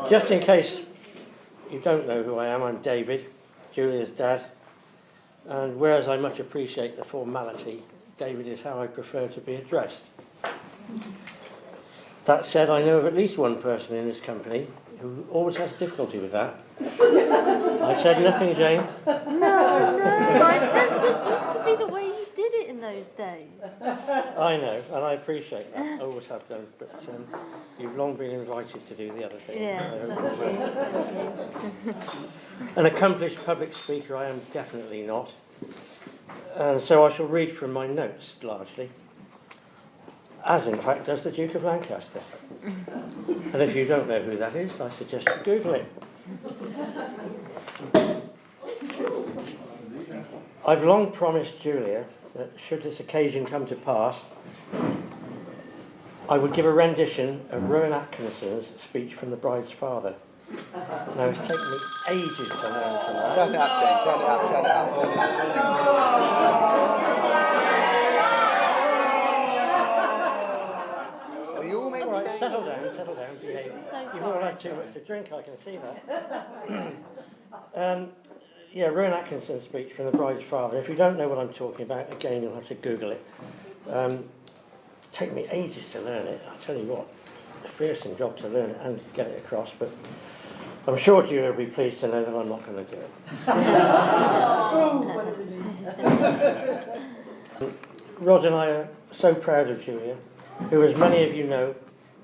Just in case you don't know who I am, I'm David, Julia's dad. And whereas I much appreciate the formality, David is how I prefer to be addressed. That said, I know of at least one person in this company who always has difficulty with that. I said nothing, Jane. No, it used to be the way you did it in those days. I know, and I appreciate that. I always have done. But you've long been invited to do the other thing. Yes, thank you. An accomplished public speaker I am definitely not. And so I shall read from my notes, largely. As in fact does the Duke of Lancaster. And if you don't know who that is, I suggest you Google it. I've long promised Julia that should this occasion come to pass, I would give a rendition of Rowan Atkinson's speech from the bride's father. Now it's taken me ages to learn tonight. Turn it up, Jane. Turn it up, turn it up, turn it up. Are you all mate? Right, settle down, behave. So You've all had too much to drink, I can see that. Yeah, Rowan Atkinson's speech from the bride's father. If you don't know what I'm talking about, again, you'll have to Google it. Take me ages to learn it. I'll tell you what, a fearsome job to learn it and get it across, but I'm sure Julia will be pleased to know that I'm not going to do it. Rod and I are so proud of Julia, who, as many of you know,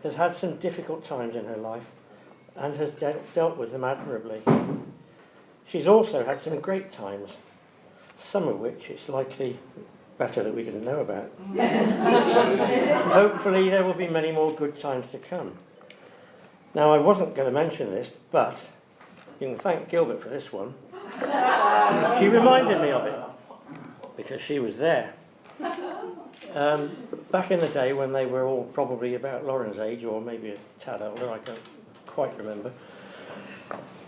has had some difficult times in her life and has dealt with them admirably. She's also had some great times, some of which it's likely better that we didn't know about. Hopefully there will be many more good times to come. Now, I wasn't going to mention this, but you can thank Gilbert for this one. She reminded me of it, because she was there. Back in the day when they were all probably about Lauren's age, or maybe a tad older, I can't quite remember,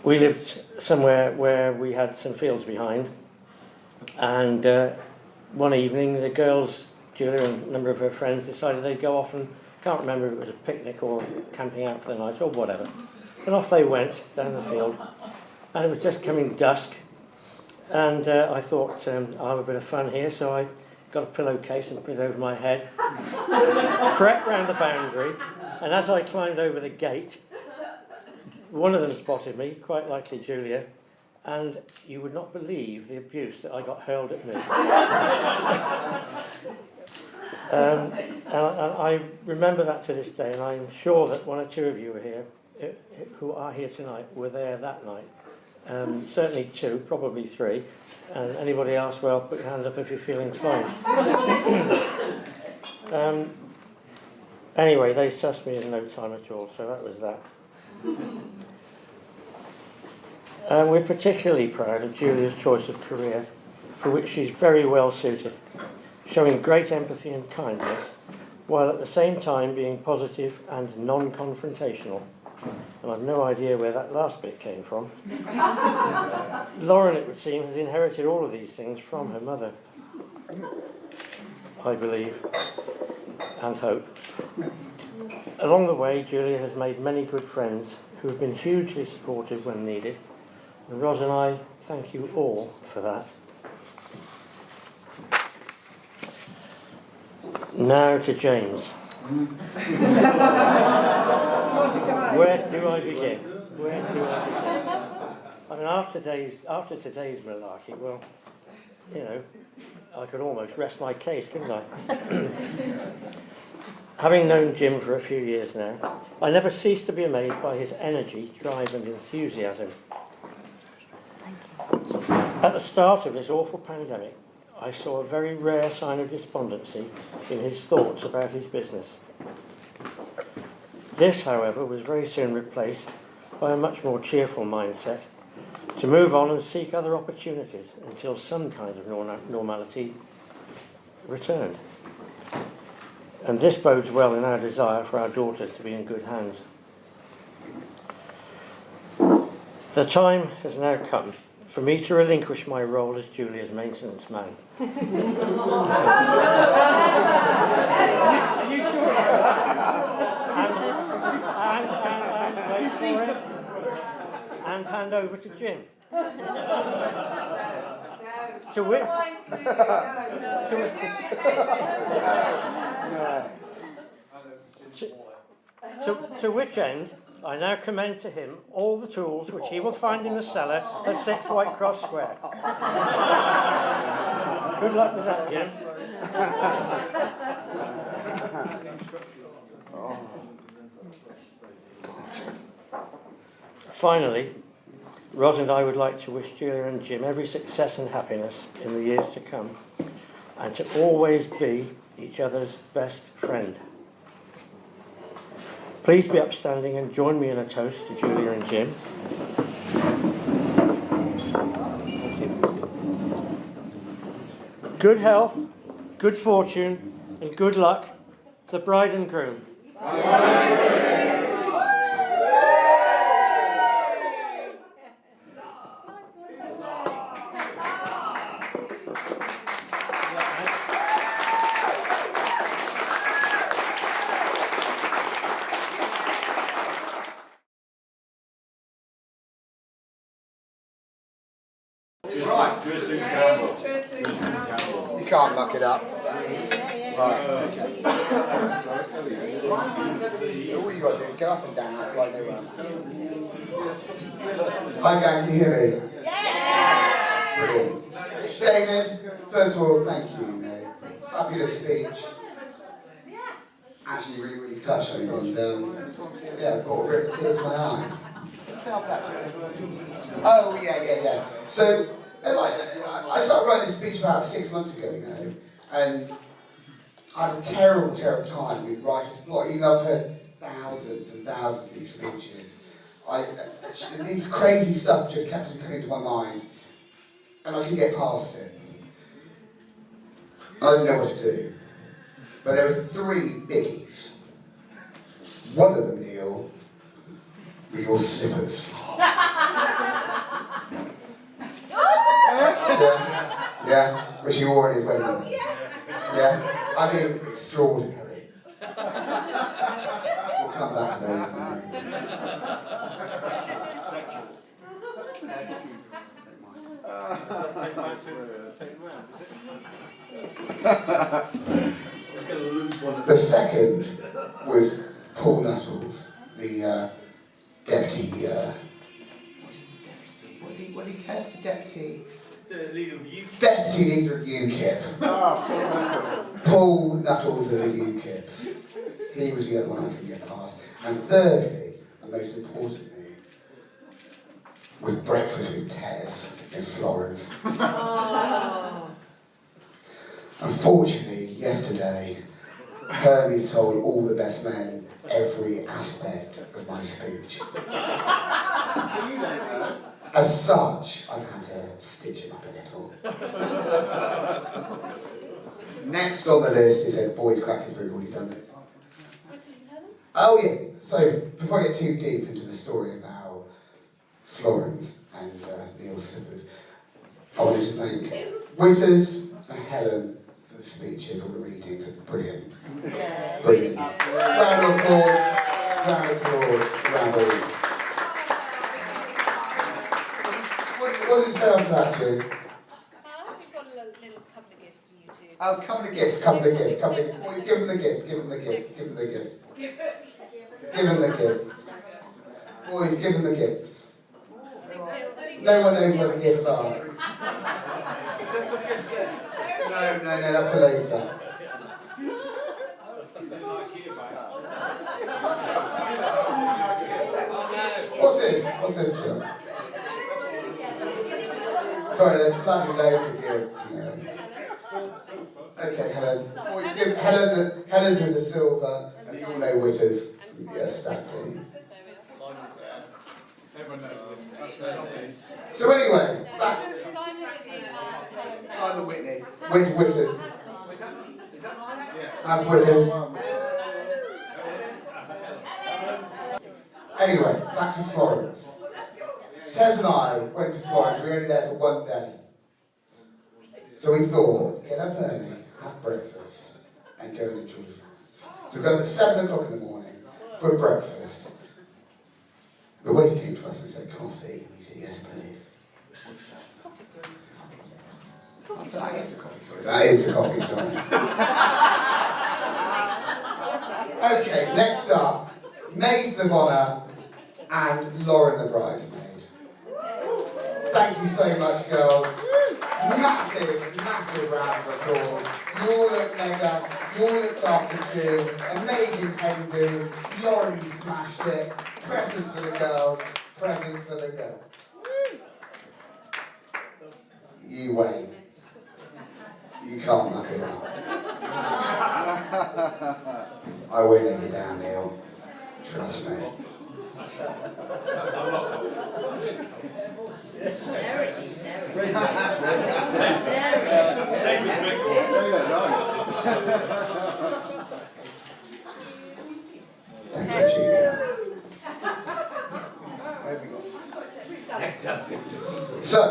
we lived somewhere where we had some fields behind, and one evening the girls, Julia and a number of her friends, decided they'd go off and, can't remember if it was a picnic or camping out for the night or whatever, and off they went down the field, and it was just coming dusk, and I thought, I'll have a bit of fun here, so I got a pillowcase and put it over my head, crept round the boundary, and as I climbed over the gate, one of them spotted me, quite likely Julia, and you would not believe the abuse that I got hurled at me. And I remember that to this day, and I'm sure that one or two of you are here, who are here tonight, were there that night. Certainly two, probably three. And anybody else, well, put your hand up if you're feeling inclined. Anyway, they sussed me in no time at all, so that was that. We're particularly proud of Julia's choice of career, for which she's very well suited, showing great empathy and kindness, while at the same time being positive and non-confrontational. And I've no idea where that last bit came from. Lauren, it would seem, has inherited all of these things from her mother, I believe, and hope. Along the way, Julia has made many good friends who have been hugely supportive when needed, and Ros and I thank you all for that. Now to James. Where do I begin? I mean, after today's malarkey, well, you know, I could almost rest my case, couldn't I? Having known Jim for a few years now, I never cease to be amazed by his energy, drive and enthusiasm. At the start of this awful pandemic, I saw a very rare sign of despondency in his thoughts about his business. This, however, was very soon replaced by a much more cheerful mindset to move on and seek other opportunities until some kind of normality returned. And this bodes well in our desire for our daughter to be in good hands. The time has now come for me to relinquish my role as Julia's maintenance man. Are you sure? for it and hand over to Jim. To which, to which end, I now commend to him all the tools which he will find in the cellar at 6 Whitecross Square. Good luck with that, Jim. Finally, Ros and I would like to wish Julia and Jim every success and happiness in the years to come, and to always be each other's best friend. Please be upstanding and join me in a toast to Julia and Jim. Good health, good fortune, and good luck to the bride and groom. You can't muck it up. Right, okay. All you got to do is go up and down, that's like no one. Hi gang, can you hear me? Yes! Brilliant. David, first of all, thank you, mate. Fabulous speech. Actually really touched me, and yeah, brought a bit of tears to my eye. Oh, yeah. So, I started writing this speech about 6 months ago, and I had a terrible time with writer's block, even though I've heard thousands and thousands of these speeches. These crazy stuff just kept coming to my mind, and I couldn't get past it. I didn't know what to do. But there were 3 biggies. One of them, Neil, were your slippers. Yeah, which he wore in his wedding. Oh, yeah. Yeah, I mean, extraordinary. We'll come back to those in a minute. The second was Paul Nuttall, the deputy. Was he Ted? Deputy leader of UKIP. Deputy leader of UKIP. Paul Nuttall of the UKIPs. He was the other one I couldn't get past. And thirdly, and most importantly, was breakfast with Tez in Florence. Unfortunately, yesterday, Hermes told all the best men every aspect of my speech. As such, I've had to stitch him up a little. Next on the list, it says boys crackers, we've already done it. Oh yeah, so before I get too deep into the story about Florence and Neil Slippers, I wanted to thank Witters and Helen for the speeches or the readings. Brilliant. Brilliant. Round of applause, round of applause, round of applause. What did you say on that, Jim? We've got a little couple of gifts for you too. Oh, couple of gifts. Well, give them the gift. Give them the gift. Give them the gift. Boys, give them the gifts. No one knows what the gifts are. Is there some gifts there? No, that's for later. What's this, Jim? Sorry, there's bloody loads of gifts, Okay, Helen. Well, you give Helen's with the silver, and you all know Witters. Yeah, stacking. So anyway, back. Simon Whitney. Witters. That's Witters. Anyway, back to Florence. Tez and I went to Florence, we were only there for 1 day. So we thought, get up early, have breakfast, and go and enjoy Florence. So we got up at 7 o'clock in the morning for breakfast. The waiter came to us and said, coffee, and we said, yes please. Coffee story. That is the coffee story. That is the coffee story. Okay, next up, Maids of Honour and Lauren the bridesmaid. Thank you so much, girls. Massive, massive round of applause. You all look mega, you all look after June. Amazing hen do. Lauren, you smashed it. Presents for the girls, presents for the girls. You wait. You can't muck it up. I won't let you down, Neil. Trust me. Thank you, Julia. So,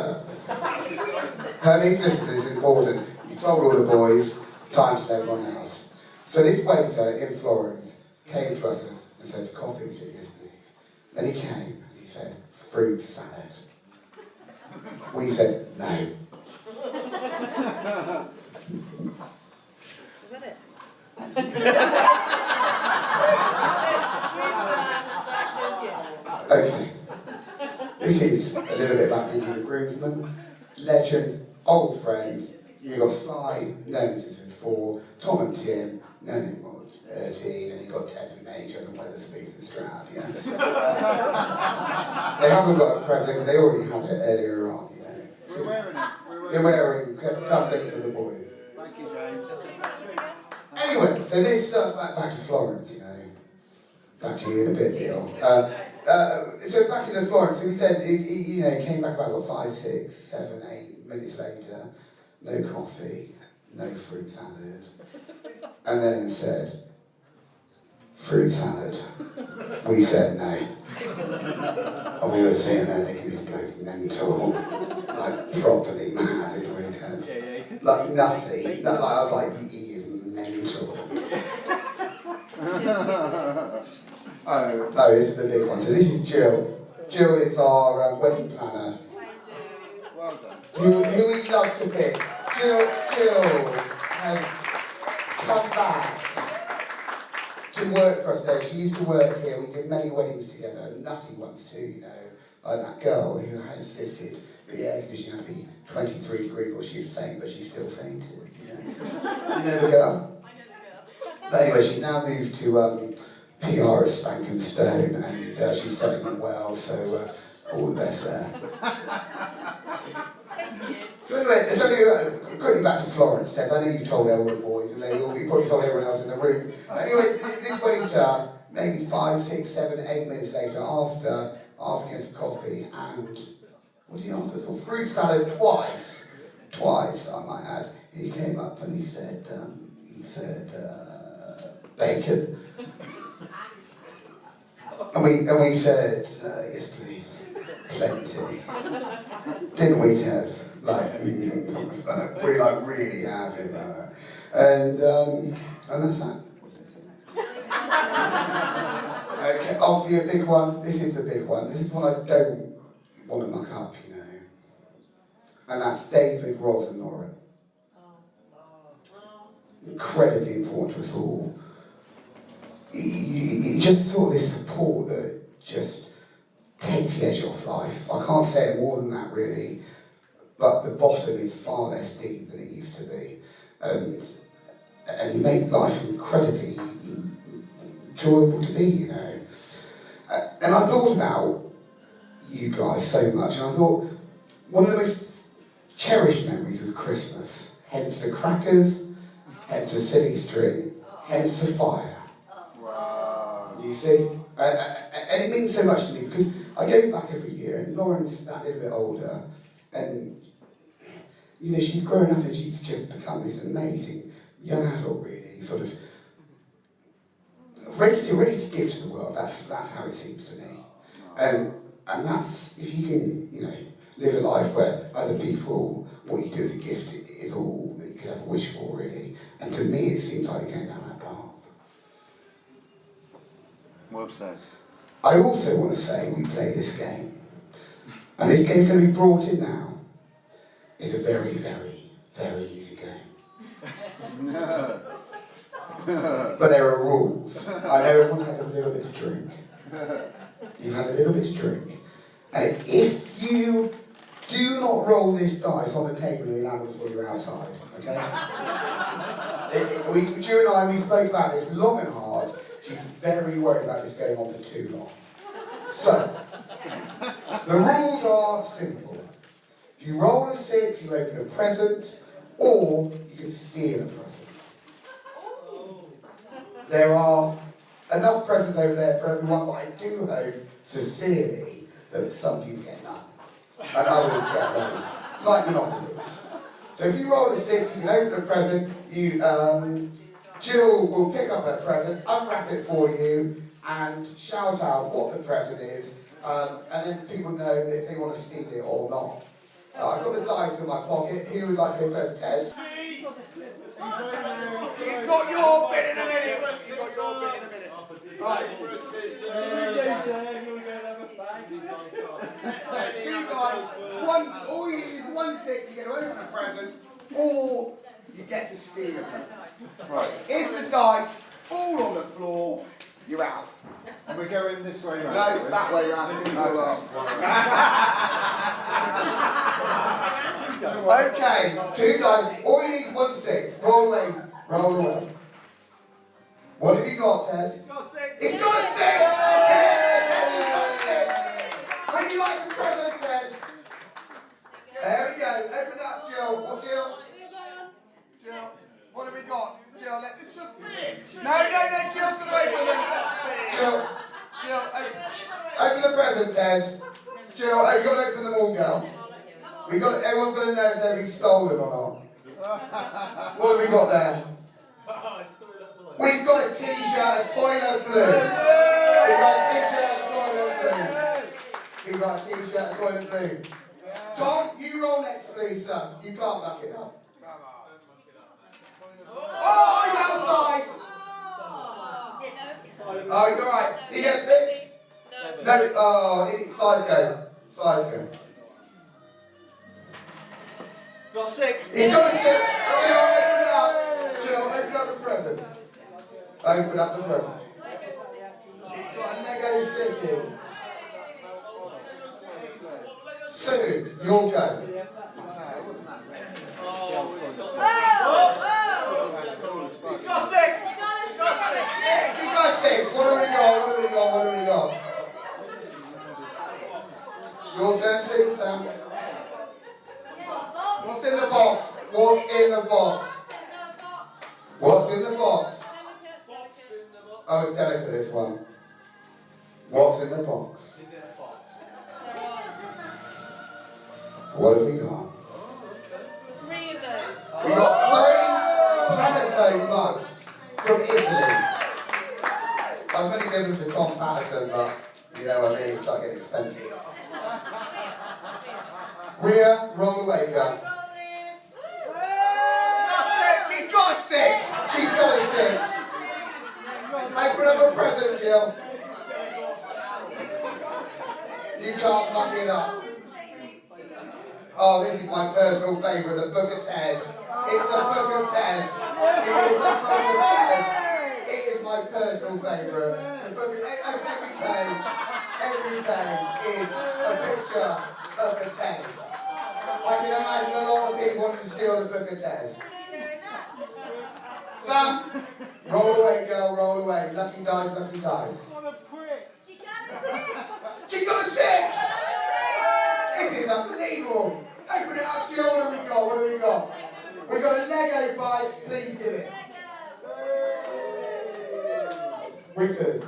Hermes, listen to this, it's important. You told all the boys, time to everyone else. So this waiter in Florence came to us and said, coffee, we said, yes please. Then he came and he said, fruit salad. We said, no. Is that it? Okay. This is a little bit about Pinky the groomsman. Legend, old friends. You got Sly, known since before, Tom and Tim, known him more 13, and you got Ted and Major and Weatherspoons and Stroud, yeah. They haven't got a present because they already had it earlier on, you know. We're wearing it. They're wearing cufflinks for the boys. Thank you, James. Anyway, so this back to Florence, you know. Back to you in a bit, Neil. So back in the Florence, so we said, he came back about, 5, 6, 7, 8 minutes later. No coffee, no fruit salad. And then said, fruit salad. We said no. And we were sitting there thinking this bloke's mental. Like properly mad, didn't we? Like nutty. Like, I was like, he is mental. Oh, no, this is the big one. So this is Jill. Jill is our wedding planner. Well done. Who we love to pick. Jill has come back to work for us today. She used to work here. We did many weddings together, nutty ones too, you know. Like that girl who had insisted the air conditioning had to be 23 degrees or she'd faint, but she still fainted. You know the girl? But anyway, she's now moved to PR as Spank and Stone, and she's selling them well, so all the best there. So anyway, it's only quickly back to Florence, Tess. I know you've told all the boys, and you probably told everyone else in the room. Anyway, this waiter, maybe 5, 6, 7, 8 minutes later, after asking us for coffee, and what did he ask us for? Fruit salad twice, I might add. He came up and he said, bacon. And we said, yes please, plenty. Didn't we, Tev? Like, we like really have him. And that's that. Okay, off you a big one. This is the big one. This is one I don't want to muck up, you know. And that's David, Roz and Laura. Incredibly important to us all. You just saw this support that just takes the edge off life. I can't say more than that really, but the bottom is far less deep than it used to be. And you make life incredibly enjoyable to be, you know. And I thought about you guys so much, and I thought one of the most cherished memories was Christmas. Hence the crackers, hence the silly string, hence the fire. You see? And it means so much to me because I go back every year and Lauren's that little bit older and you know, she's grown up and she's just become this amazing young adult really, sort of ready to give to the world. That's how it seems to me. And that's, if you can, you know, live a life where other people, what you do as a gift is all that you could ever wish for really. And to me it seems like you're going down that path. Well said. I also want to say we play this game. And this game's going to be brought in now. It's a very, very, very easy game. But there are rules. I know everyone's had a little bit to drink. You've had a little bit to drink. And if you do not roll this dice on the table in the land before you're outside, okay? Ju and I, we spoke about this long and hard. She's very worried about this going on for too long. So, the rules are simple. If you roll a 6, you open a present, or you can steal a present. There are enough presents over there for everyone, but I do hope, sincerely, that some people get none, and others get those, like Monopoly. So if you roll a 6, you can open a present, Jill will pick up her present, unwrap it for you, and shout out what the present is, and then people know if they want to steal it or not. I've got the dice in my pocket. Who would like to go first? Tez? You've got your bit in a minute. You've got your bit in a minute. Right. You guys, all you need is 1 6 to get away from a present, or you get to steal a present. Right. If the dice fall on the floor, you're out. And we're going this way round. No, that way round. Okay, 2 dice. All you need is 1 6. Roll away. Roll away. What have you got, Tez? He's got 6. He's got a 6! Tez, he's got a 6! Would you like the present, Tez? There we go. Open it up, Jill. What, Jill? Jill, what have we got? Jill, let me... No, Jill's going to open it. Jill, open the present, Tez. Jill, you've got to open them all, girl. Everyone's going to know if they'll be stolen or not. What have we got there? We've got a t-shirt, a toilet blue. We've got a t-shirt, a toilet blue. We've got a t-shirt, a toilet blue. Tom, you roll next, please, sir. You can't muck it up. Oh, he's outside! Oh, he's alright. He gets 6? 7. No, oh, size go. Size go. Got 6. He's got a 6. Jill, open it up. Jill, open up the present. Open up the present. He's got a Lego City. Sue, you'll go. He's got 6. He got 6. What have we got? Your turn, Sue, Sam. What's in the box? What's in the box? Oh, it's delicate, this one. What's in the box? What have we got? 3 of those. We got 3 Panettone mugs from Italy. I was going to give them to Tom Patterson, but you know what I mean, it's not getting expensive. Rhea, roll away, girl. She's got a 6! She's got a 6! Open up a present, Jill. You can't muck it up. Oh, this is my personal favourite, the Book of Tez. It's the Book of Tez. It is the Book of Tez. It is my personal favourite. The book of, every page is a picture of the Tez. I can imagine a lot of people wanting to steal the Book of Tez. Sam, roll away, girl, roll away. Lucky dice, lucky dice. What a prick. She got a 6! This is unbelievable. Open it up, Jill. What have we got? We've got a Lego bike. Please give it. Wickers.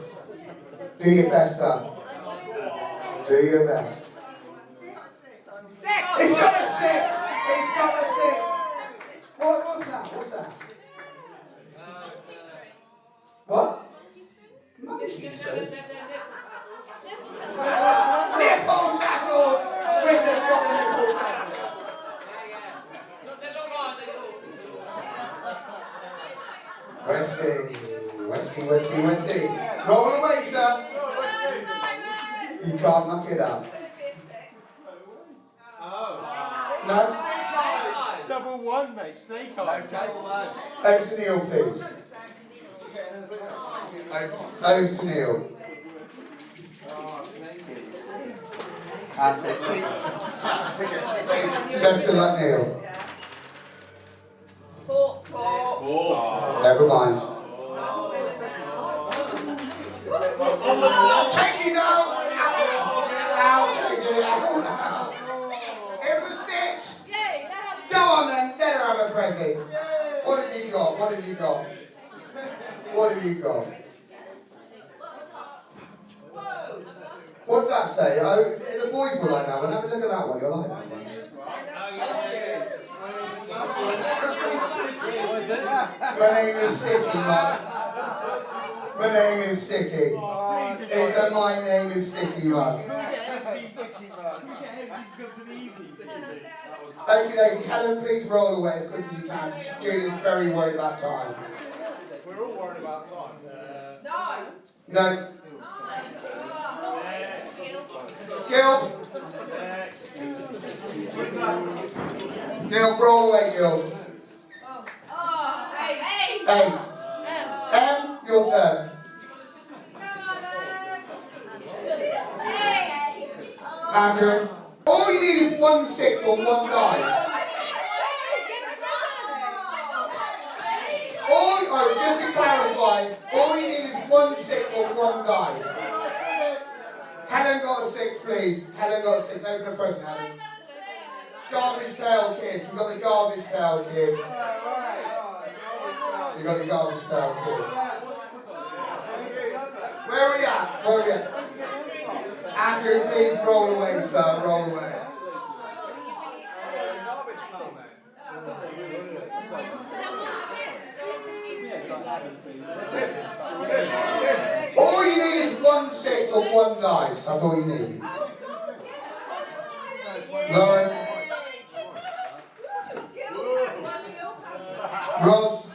Do your best, son. Do your best. 6. He's got a 6! He's got a 6! What's that? What? Monkey string? Nipple tassels! Wickers got the nipple tassels. Westy. Roll away, sir. You can't muck it up. No? Double one, mate. Snake eye. Double one. Over to Neil, please. Over to Neil. Best of luck, Neil. Four. Never mind. Take it out! Out, take it out. It was 6. Yay, that happened. Go on then, let her have a present. What have you got? What have you got? What have you got? What's that say? Oh, the boys will like that one. Have a look at that one. You'll like that one. My name is Sticky, Mark. My name is Sticky. It's a my name is Sticky, Mark. Thank you, Helen, please roll away as quick as you can. Julia's very worried about time. We're all worried about time. No. Gil. Gil, roll away, Gil. Hey. Your turn. Andrew. All you need is 1 6 or 1 die. Just to clarify, all you need is 1 6 or 1 die. Helen got a 6, please. Helen got a 6. Open the present, Helen. Garbage pail kids. You got the garbage pail kids. You got the garbage pail kids. Where are we at? Where are we at? Andrew, please roll away, sir. Roll away. All you need is 1 6 or 1 dice. That's all you need. Lauren. Ross.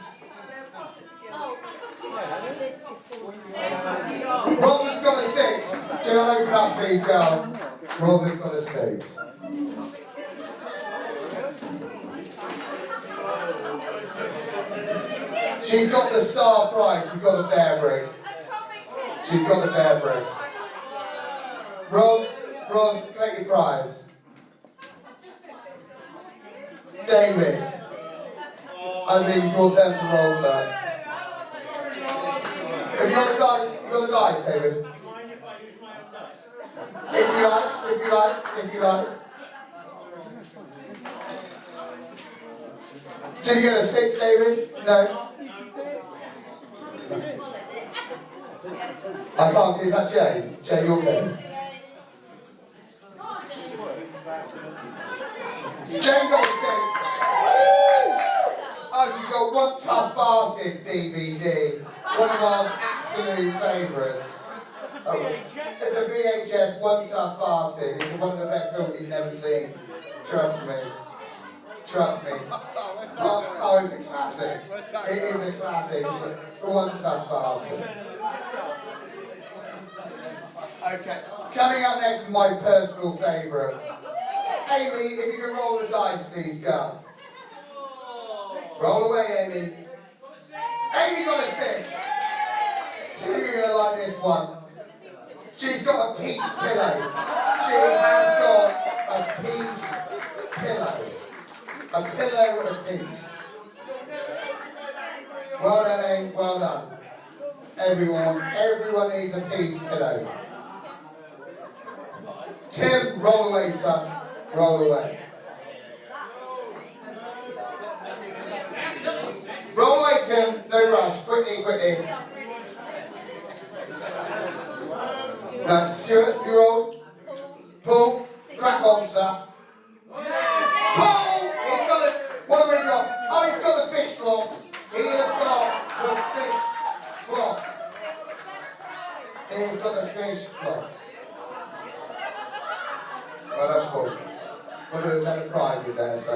Ross has got a 6. Jill, open up, please, girl. Ross has got a 6. She's got the star prize. She's got the bear brick. She's got the bear brick. Ross, collect your prize. David, I believe it's your turn to roll, sir. Have you got the dice? You got the dice, David? If you like. Did you get a 6, David? No. I can't see. Is that Jane? Jane, you're good. Jane got a 6. Oh, she's got One Tough Bastard DVD. One of our absolute favourites. Oh, it's a VHS One Tough Bastard. It's one of the best films you've never seen. Trust me. Oh, it's a classic. It is a classic. One Tough Bastard. Okay. Coming up next is my personal favourite. Amy, if you can roll the dice, please, go. Roll away, Amy. Amy got a 6. You're going to like this one. She's got a peace pillow. She has got a peace pillow. A pillow with a piece. Well done, Amy. Well done. Everyone needs a peace pillow. Tim, roll away, son. Roll away. Roll away, Tim. No rush. Quickly. No, Stuart, you rolled. Pull. Crack on, sir. Pull! He's got it. What have we got? Oh, he's got the fish flops. He has got the fish flops. He's got the fish flops. Well done, Paul. One of the better prizes there, so.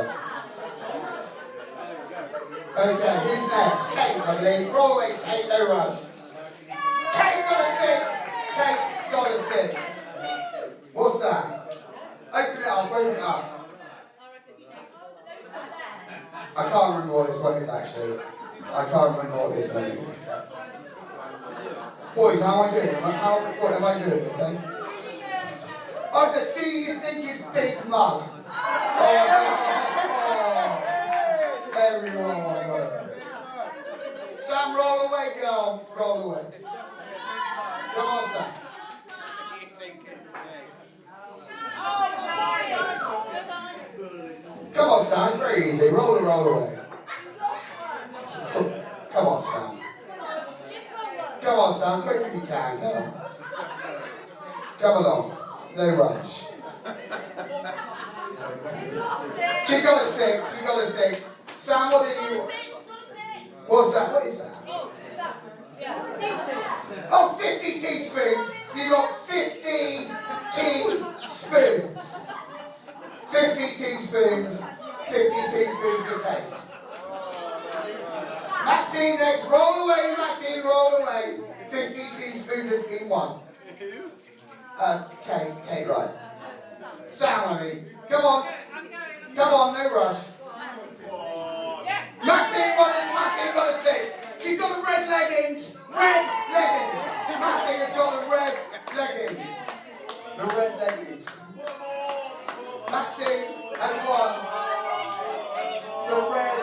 Okay, who's next? Kate, I believe. Roll away, Kate, no rush. Kate got a 6. Kate got a 6. open it up. I can't remember what this one is actually. I can't remember what this one is. Boys, how am I doing? What am I doing, okay? I said, do you think it's Big Mug? Everyone. Sam, roll away, girl. Roll away. Come on, Sam. Come on, Sam. It's very easy. Roll away. Come on, Sam. Come on, Sam. Quick as you can, girl. Come along. No rush. She got a 6. She got a 6. Sam, what did you... What's that? What is that? Oh, 50 teaspoons. You got 50 teaspoons. 50 teaspoons. 50 teaspoons of cake. Maxine, next. Roll away, Maxine. Roll away. 50 teaspoons in one. Cake, right. Sam, I mean. Come on. Come on, no rush. Maxine got a 6. She's got the red leggings. Red leggings. Maxine has got the red leggings. The red leggings. Maxine has won the red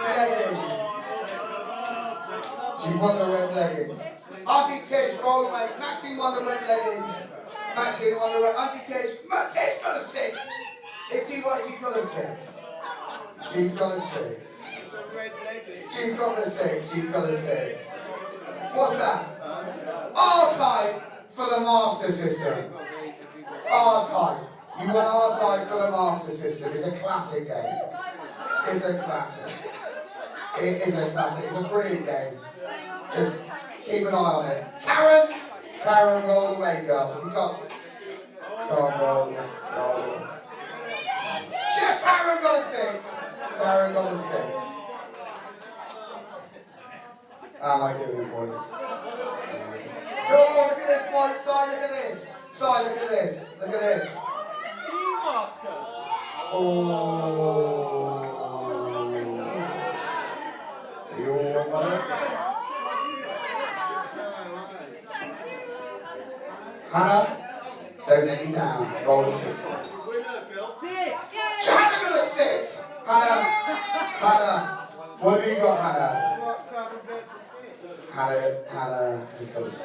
leggings. She won the red leggings. Auntie Tish, roll away. Maxine won the red leggings. Maxine won the red. Auntie Tish. Tish got a 6. Is she what? She's got a 6. She's got a 6. She's got a 6. She's got a 6. What's that? R-Type for the Master System. R-Type. You won R-Type for the Master System. It's a classic game. It's a classic. It is a classic. It's a brilliant game. Just keep an eye on it. Karen, roll away, girl. You got... Go on, roll. Karen got a 6. Karen got a 6. How am I doing, boys? Oh, look at this, boys. Side, look at this. Side, look at this. Look at this. Oh. You all got it? Hannah, don't let me down. Roll a 6. Hannah got a 6. Hannah. What have you got, Hannah? Hannah has got a 6.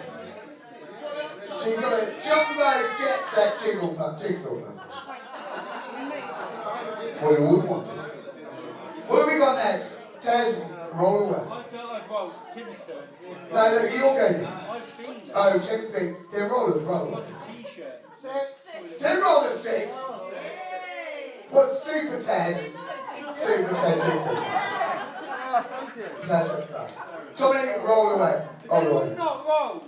She's got a jumbo jet set jigsaw puzzle. Well, you always want to. What have we got next? Tez, roll away. Tim's turn. No, you're going. Oh, Tim's big. Tim roll away. Tim rolled a 6. What, Super Ted? Super Ted jigsaw. Pleasure stuff. Tommy, roll away. Not roll.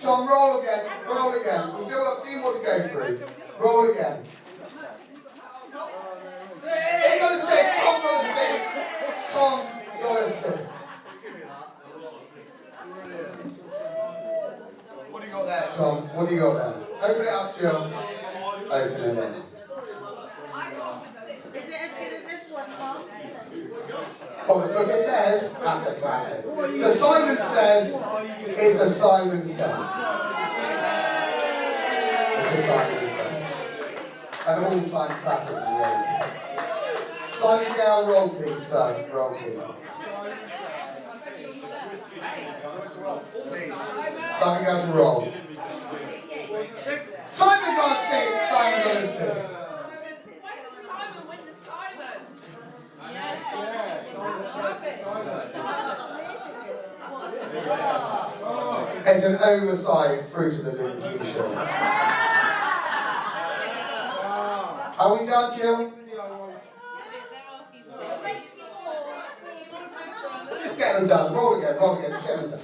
Tom, roll again. We've still got a few more to go through. Roll again. He got a 6. Tom got a 6. What do you got there, Tom? What do you got there? Open it up, Jill. Open it up. Is it as good as this one, Tom? Oh, the book it says, that's a classic. The Simon Says is a Simon Says. It's a Simon Says. An all-time classic of the 80s. Simon Gale, roll please, son. Roll please. Simon Gale to roll. Simon got a 6. Simon got a 6. It's an oversized Fruit of the Loom t-shirt. Are we done, Jill? Just get them done. Roll again. Just get them done.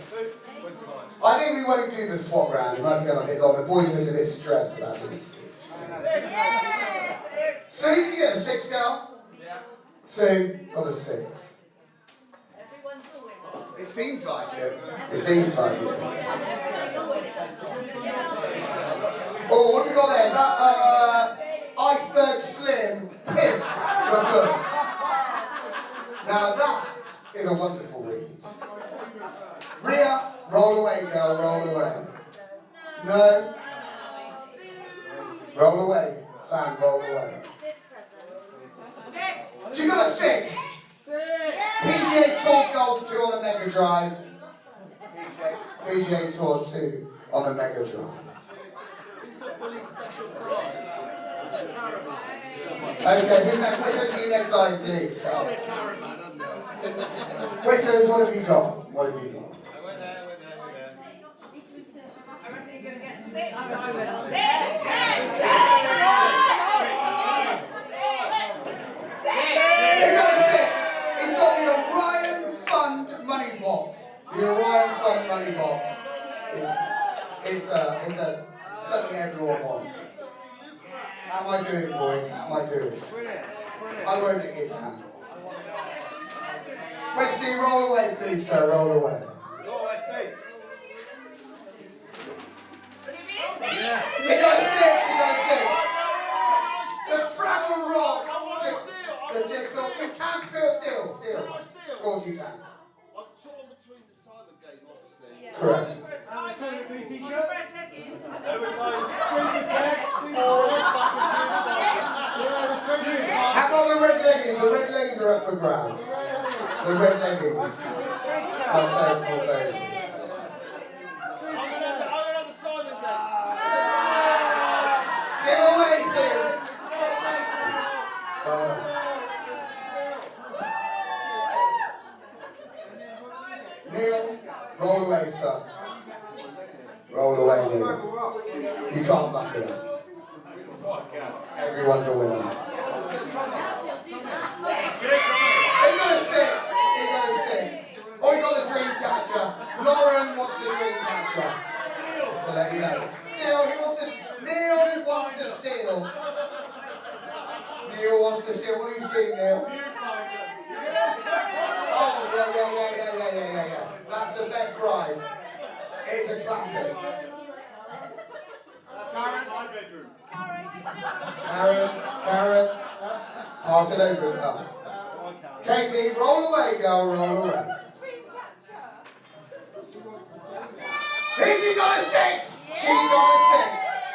I think we won't do the swap round. It might be going a bit long. The boys are a bit stressed about this. Sue, you get a 6 girl? Sue got a 6. It seems like it. Oh, what have we got there? Iceberg Slim, Pimp the book. Now that is a wonderful read. Rhea, roll away, girl, roll away. No. Roll away, Sam, roll away. She got a 6. PJ Tour Golf 2 on the Mega Drive. PJ Tour 2 on the Mega Drive. Okay, who's the next side, please? Wickers, what have you got? What have you got? I reckon you're going to get 6. He's got the Orion Fund money box. The Orion Fund money box. It's something everyone wants. How am I doing, boys? How am I doing? I won't let you down. Wait, see, roll away, please, sir. Roll away. He got a 6. He got a 6. The Fraggle Rock. The jigsaw. You can still. Of course you can. I'm torn between the Simon game, obviously. Correct. How about the red leggings? The red leggings are up for grabs. The red leggings. My personal favourite. I'm gonna have the Simon game. Give away, please. Well done. Neil, roll away, son. Roll away, Neil. You can't back it up. Everyone's a winner. He got a 6. He got a 6. Oh, he got the dream catcher. Lauren wants the dream catcher. To let you know. Neil wants to steal. Neil wants to steal. What are you seeing, Neil? Oh, yeah. That's the best prize. It's a classic. Karen, my bedroom. Karen, pass it over. Oh. Katie, roll away, girl, roll away. He got a 6! She got a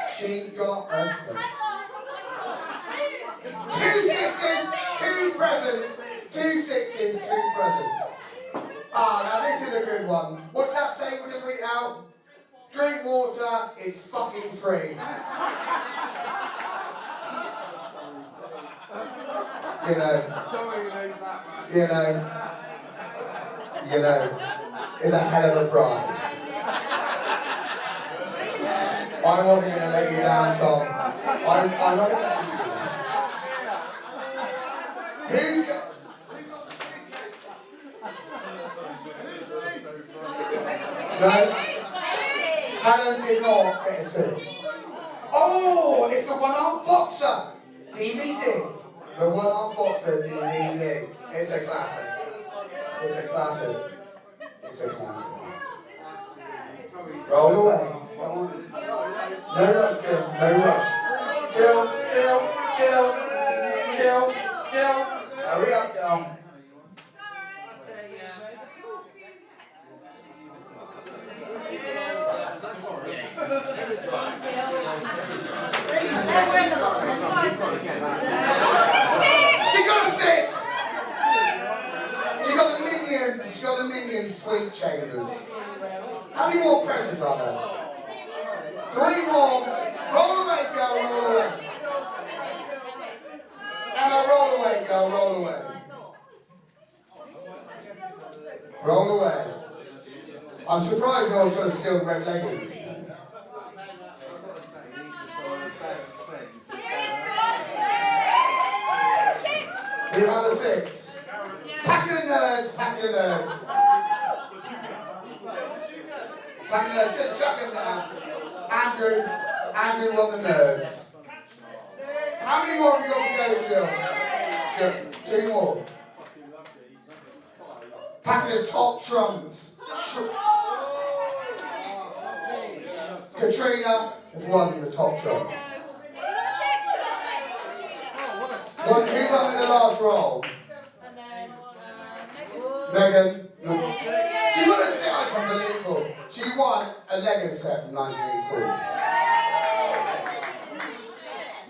6! She got a 6. 2 6s, 2 presents. 2 6s, 2 presents. Ah, now this is a good one. What's that say? We'll just read it out. Drink water, it's fucking free. You know, it's a hell of a prize. I wasn't going to let you down, Tom. I'm not going to let you down. Who's got... No? Helen did not get a 6. Oh, it's the one-armed boxer DVD. The one-armed boxer DVD. It's a classic. It's a classic. It's a classic. Roll away. Come on. No rush, Gil. No rush. Gil. Hurry up, Gil. She got a 6! She got the minions sweet chambers. How many more presents are there? 3 more. Roll away, girl, roll away. Emma, roll away, girl, roll away. Roll away. I'm surprised no one's trying to steal the red leggings. You have a 6. Pack of the nerds. Pack of the nerds, just chuck them down. Andrew won the nerds. How many more have we got to go till? 2 more. Pack of the top trumps. Katrina has won the top trump. One, who's up in the last roll? And then Megan. She won a set, that's unbelievable. She won a Lego set from 1984.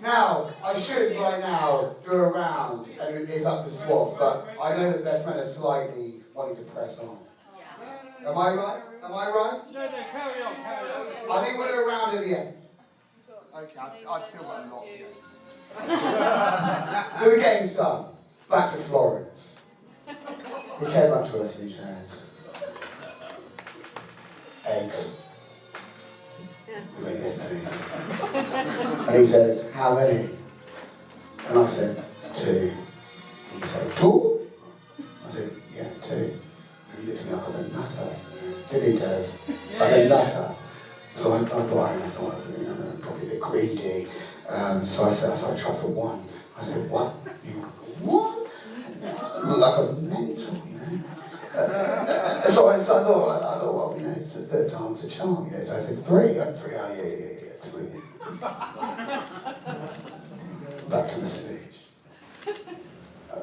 Now, I should right now do a round, and it's up for swaps, but I know that best men are slightly wanting to press on. Am I right? Am I right? No, carry on. I think we'll do a round at the end. Okay, I've still got a lot to do. So the game's done. Back to Florence. He came up to us and he said, eggs. We went, yes please. And he said, how many? And I said, 2. He said, 2? I said, yeah, 2. And he looked at me like I was a nutter. Didn't he, Dev? Like a nutter. So I thought, I'm probably a bit greedy. So I tried for 1. I said, what? He went, what? Like I was mental, you know. So I thought, well, you know, it's the third time's a charm, you know. So I said, 3. I 3, oh yeah, 3. Back to the speech.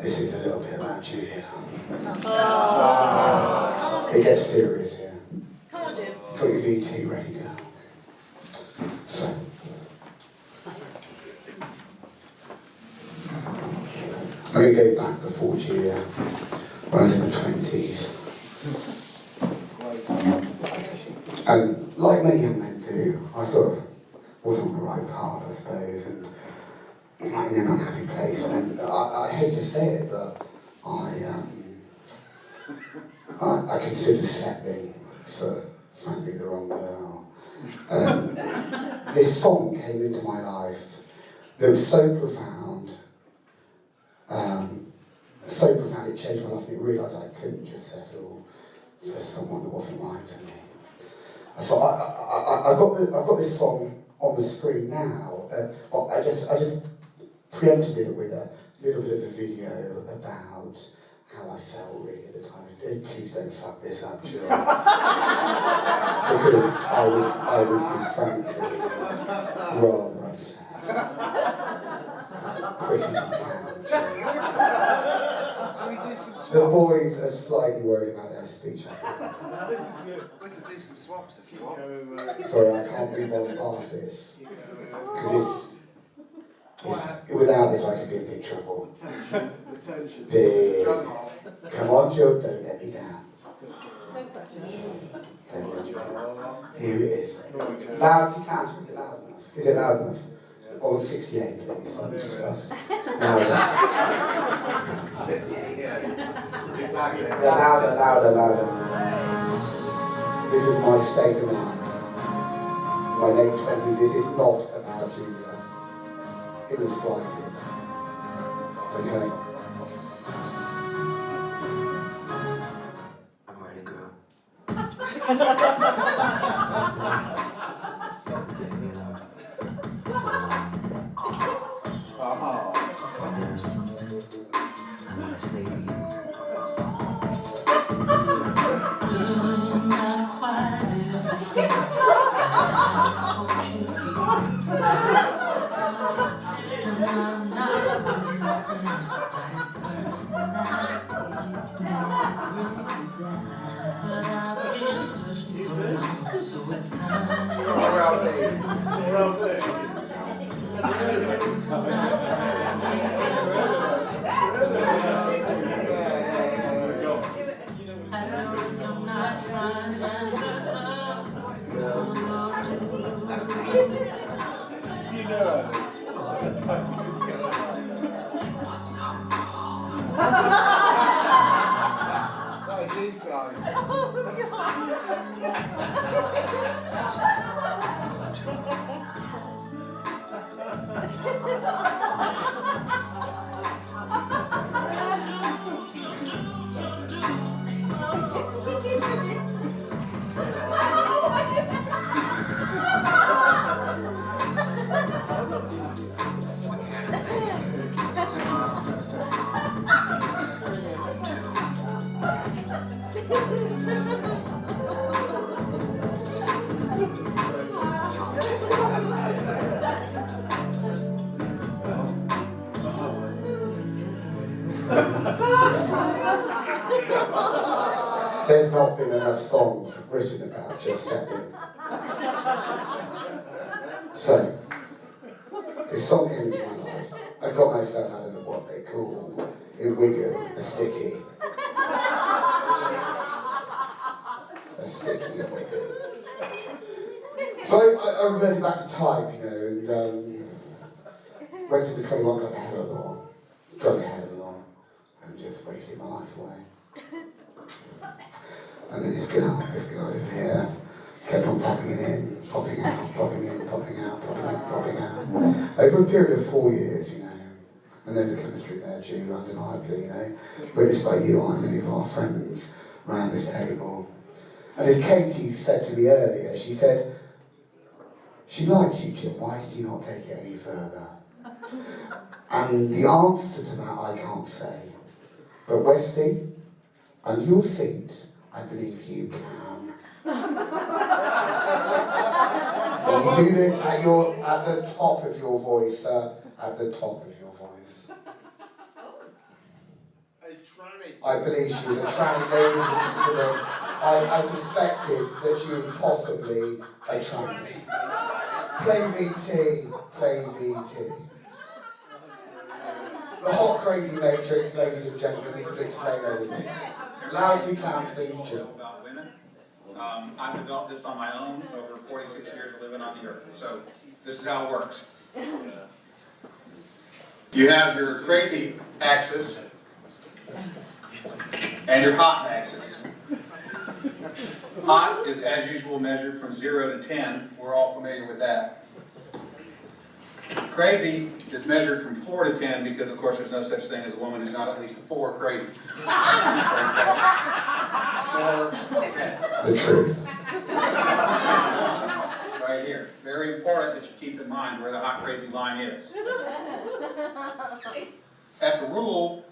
This is a little bit about Julia. It gets serious here. come on, Jim. Got your VT ready, girl. So. I'm going to go back before Julia, when I was in my 20s. And like many young men do, I sort of wasn't on the right path, I suppose, and was like in an unhappy place. And I hate to say it, but I considered settling for, frankly, the wrong girl. This song came into my life that was so profound it changed my life, and it realised I couldn't just settle for someone that wasn't right for me. So I've got this song on the screen now. I just preempted it with a little bit of a video about how I felt really at the time. Please don't fuck this up, Jill. Because I would be frankly rather upset. Quick as you can. Shall we do some swaps? The boys are slightly worried about their speech. This is good. We could do some swaps if you want. Sorry, I can't move on past this. Because without this, I could be in big trouble. Big. Come on, Joe, don't let me down. Don't let me down. Here it is. Loud as you can. Is it loud enough? Is it loud enough? Oh, 68, please. I'm disgusted. Louder. Louder. This is my state of mind. My late 20s, this is not about Julia. In the slightest. Okay? I'm ready, girl. There's something I want to say to you. That was inside. There's not been enough songs written about just saying. So, this song came into my life. I got myself out of what they call in Wigan a sticky. A sticky in Wigan. So I reverted back to type, and went to the 21 Club a hell of a lot, drunk a hell of a lot, and just wasted my life away. And then this girl over here, kept on popping it in, popping out, popping in, popping out, popping in, popping out. Over a period of 4 years, and there's a chemistry there, due undeniably, witnessed by you and many of our friends around this table. And as Katie said to me earlier, she said, she liked you, Jim, why did you not take it any further? And the answer to that I can't say. But Westy, on your seat, I believe you can. And you do this at the top of your voice, sir, at the top of your voice. A tranny. I believe she was a tranny, ladies and gentlemen. I suspected that she was possibly a tranny. Play VT, play VT. The hot crazy matrix, ladies and gentlemen, this will explain everything. Loud as you can, please, Jim. About women. I've developed this on my own over 46 years of living on the earth. So this is how it works. You have your crazy axis and your hot axis. Hot is, as usual, measured from 0 to 10. We're all familiar with that. Crazy is measured from 4 to 10 because, of course, there's no such thing as a woman who's not at least a 4 crazy. 4 to 10. The truth. Right here. Very important that you keep in mind where the hot crazy line is. At the rule,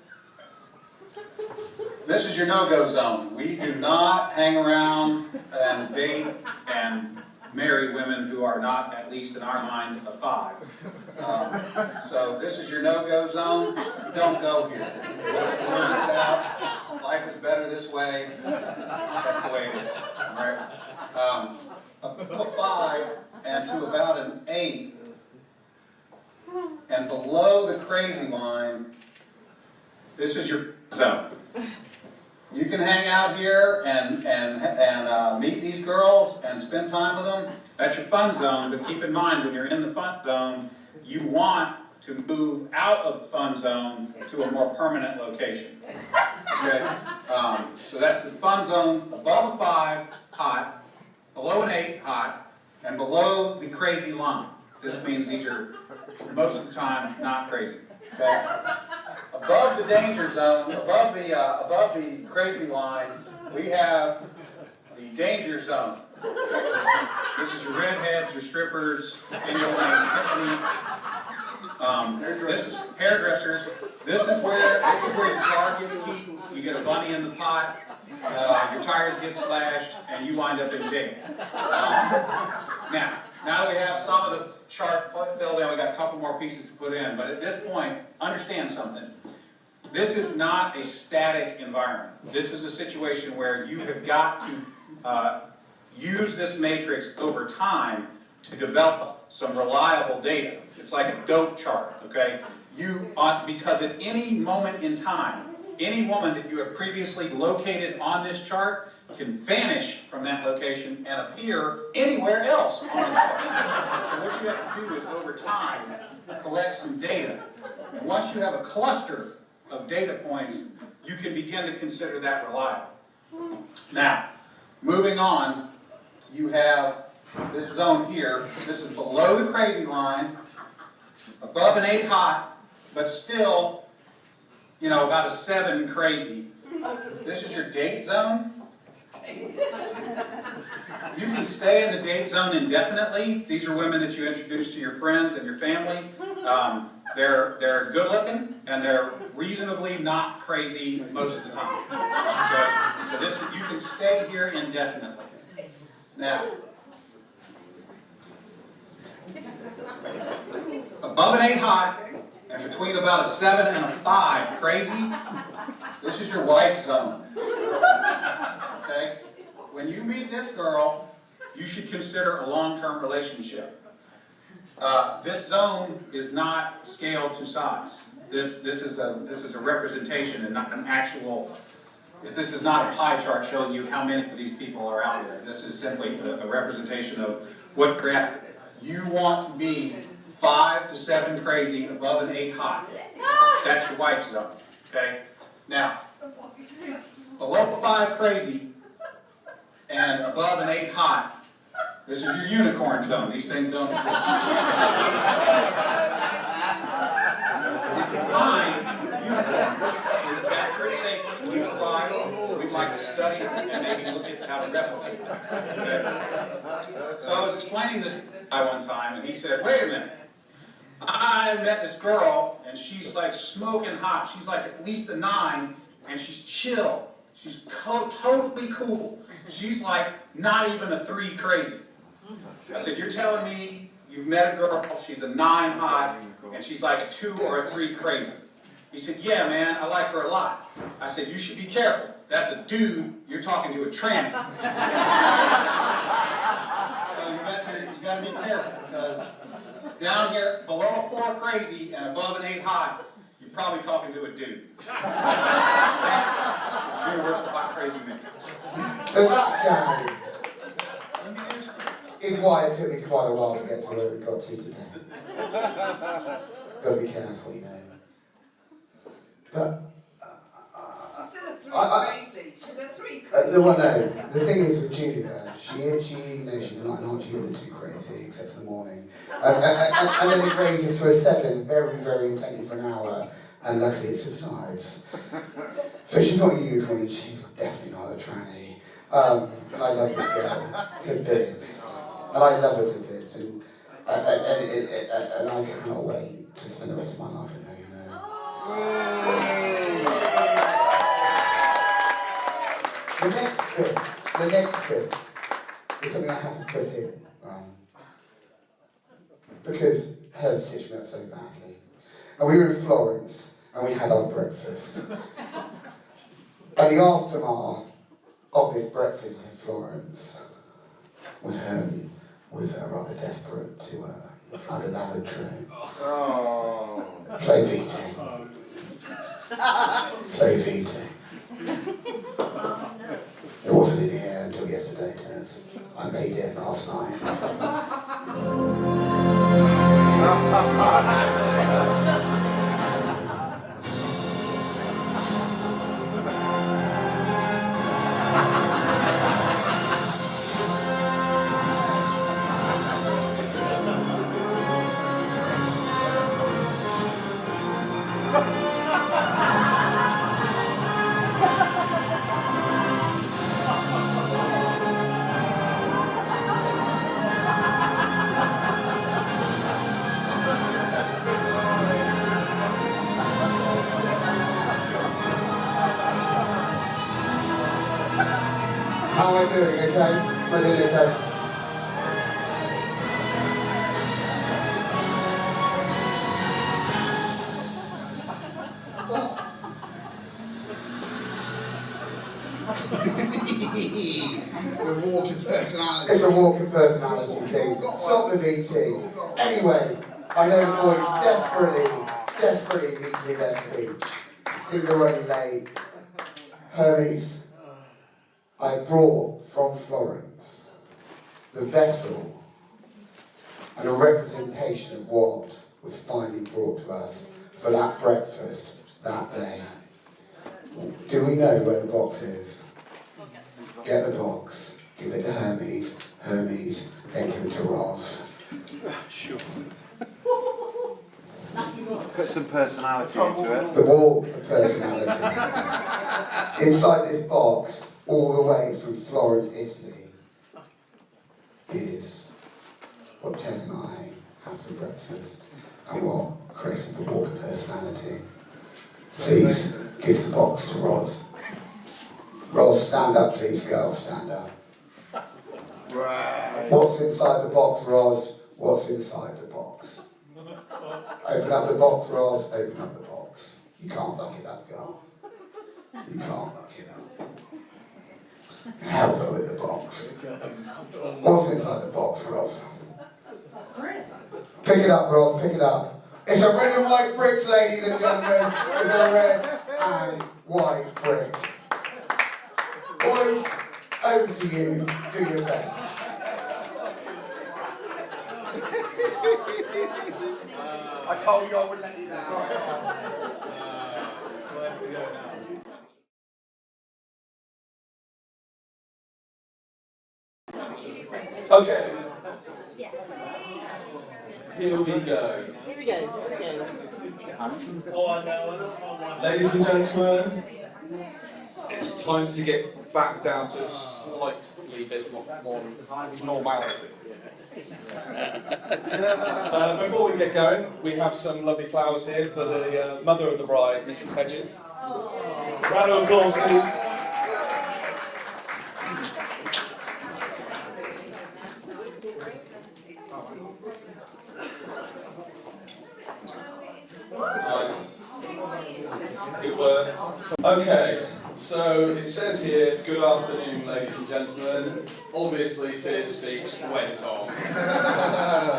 this is your no-go zone. We do not hang around and date and marry women who are not, at least in our mind, a 5. So this is your no-go zone. Don't go here. Learn this out. Life is better this way. That's the way it is. All right. A 5 and to about an 8, and below the crazy line, this is your zone. You can hang out here and meet these girls and spend time with them. That's your fun zone, but keep in mind when you're in the fun zone, you want to move out of the fun zone to a more permanent location. Okay? So that's the fun zone above a 5, hot, below an 8, hot, and below the crazy line. This means these are most of the time not crazy. Okay? Above the danger zone, above the crazy line, we have the danger zone. This is your redheads, your strippers, Bingo and Tiffany. This is hairdressers. This is where your car gets kicked. You get a bunny in the pot. Your tires get slashed, and you wind up in jail. Now that we have some of the chart filled in, we got a couple more pieces to put in. But at this point, understand something. This is not a static environment. This is a situation where you have got to use this matrix over time to develop some reliable data. It's like a dope chart, okay? Because at any moment in time, any woman that you have previously located on this chart can vanish from that location and appear anywhere else on the chart. So what you have to do is, over time, collect some data. And once you have a cluster of data points, you can begin to consider that reliable. Now, moving on, you have this zone here. This is below the crazy line, above an 8 hot, but still, about a 7 crazy. This is your date zone. You can stay in the date zone indefinitely. These are women that you introduce to your friends and your family. They're good looking and they're reasonably not crazy most of the time. Okay? So you can stay here indefinitely. Now, above an 8 hot And between about a 7 and a 5 crazy, this is your wife zone. Okay? When you meet this girl, you should consider a long-term relationship. This zone is not scaled to size. This is a representation and not an actual. This is not a pie chart showing you how many of these people are out there. This is simply a representation of what you're after. You want to be 5 to 7 crazy, above an 8 hot. That's your wife's zone. Okay? Now, below 5 crazy and above an 8 hot, this is your unicorn zone. These things don't exist. Define unicorn is capture it safely, keep it alive. We'd like to study it and maybe look at how to replicate it. Okay? So I was explaining this guy one time, and he said, "Wait a minute. I met this girl, and she's like smoking hot. She's like at least a 9, and she's chill. She's totally cool. She's like not even a 3 crazy." I said, "You're telling me you've met a girl, she's a 9 hot, and she's like a 2 or a 3 crazy?" He said, "Yeah, man, I like her a lot." I said, "You should be careful. That's a dude, you're talking to a tranny." So you got to be careful, because down here, below a 4 crazy and above an 8 hot, you're probably talking to a dude. That's universal hot crazy men. So that guy is why it took me quite a while to get to where we got to today. Gotta be careful, you know. But She's still a 3 crazy. She's a 3 crazy. well, no. The thing is with Julia, she she's a 9 hot, she isn't too crazy, except for the morning. And then it raises to a 7, very, very intently for an hour, and luckily it subsides. So she's not a unicorn, and she's definitely not a tranny. And I love this girl to bits. And I love her to bits. And I cannot wait to spend the rest of my life with her, you know. The next bit is something I had to put in, right? Because Herb stitched me up so badly. And we were in Florence, and we had our breakfast. And the aftermath of this breakfast in Florence was rather desperate to find a lavatory. Play VT. Play VT. It wasn't in here until yesterday, Tess. I made it last night. How am I doing, okay? Am I doing okay? The walking personality. It's a walking personality thing. Stop the VT. Anyway, I know the boys desperately need to be their speech. Things are running late. Hermes, I brought from Florence the vessel and a representation of what was finally brought to us for that breakfast that day. Do we know where the box is? Get the box, give it to Hermes, then give it to Ross. Sure. Put some personality into it. The wall of personality. Inside this box, all the way from Florence, Italy, is what Tess and I have for breakfast and what created the walk of personality. Please give the box to Roz. Roz, stand up please, girl, stand up. Right. What's inside the box, Roz? What's inside the box? Open up the box, Ross. Open up the box. You can't lock it up, girl. You can't lock it up. Help her with the box. What's inside the box, Ross? Pick it up, Ross. Pick it up. It's a red and white brick, ladies and gentlemen. It's a red and white brick. Boys, over to you. Do your best. I told you I wouldn't let you down. Okay. Here we go. Ladies and gentlemen, it's time to get back down to a slightly bit more normality. Before we get going, we have some lovely flowers here for the mother of the bride, Mrs. Hedges. Round of applause, please. Nice. Good work. Okay, so it says here, good afternoon, ladies and gentlemen. Obviously, Fear's speech went on.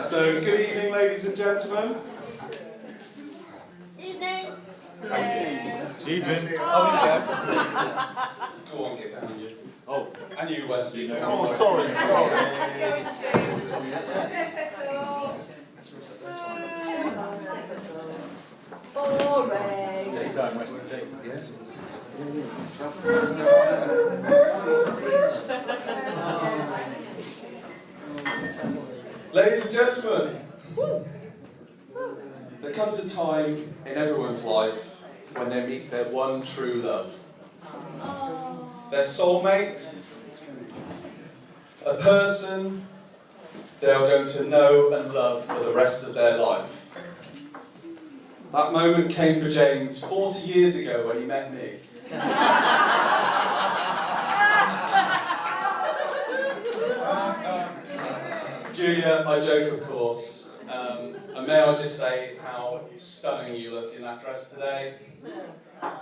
So, good evening, ladies and gentlemen. Evening. Evening. Go on, get down. Oh, and you, Wesley. Oh, sorry. Boring. Take time, Wesley. Take time. Yes. Ladies and gentlemen, there comes a time in everyone's life when they meet their one true love. Their soulmate, a person they are going to know and love for the rest of their life. That moment came for James 40 years ago when he met me. Julia, I joke of course, and may I just say how stunning you look in that dress today.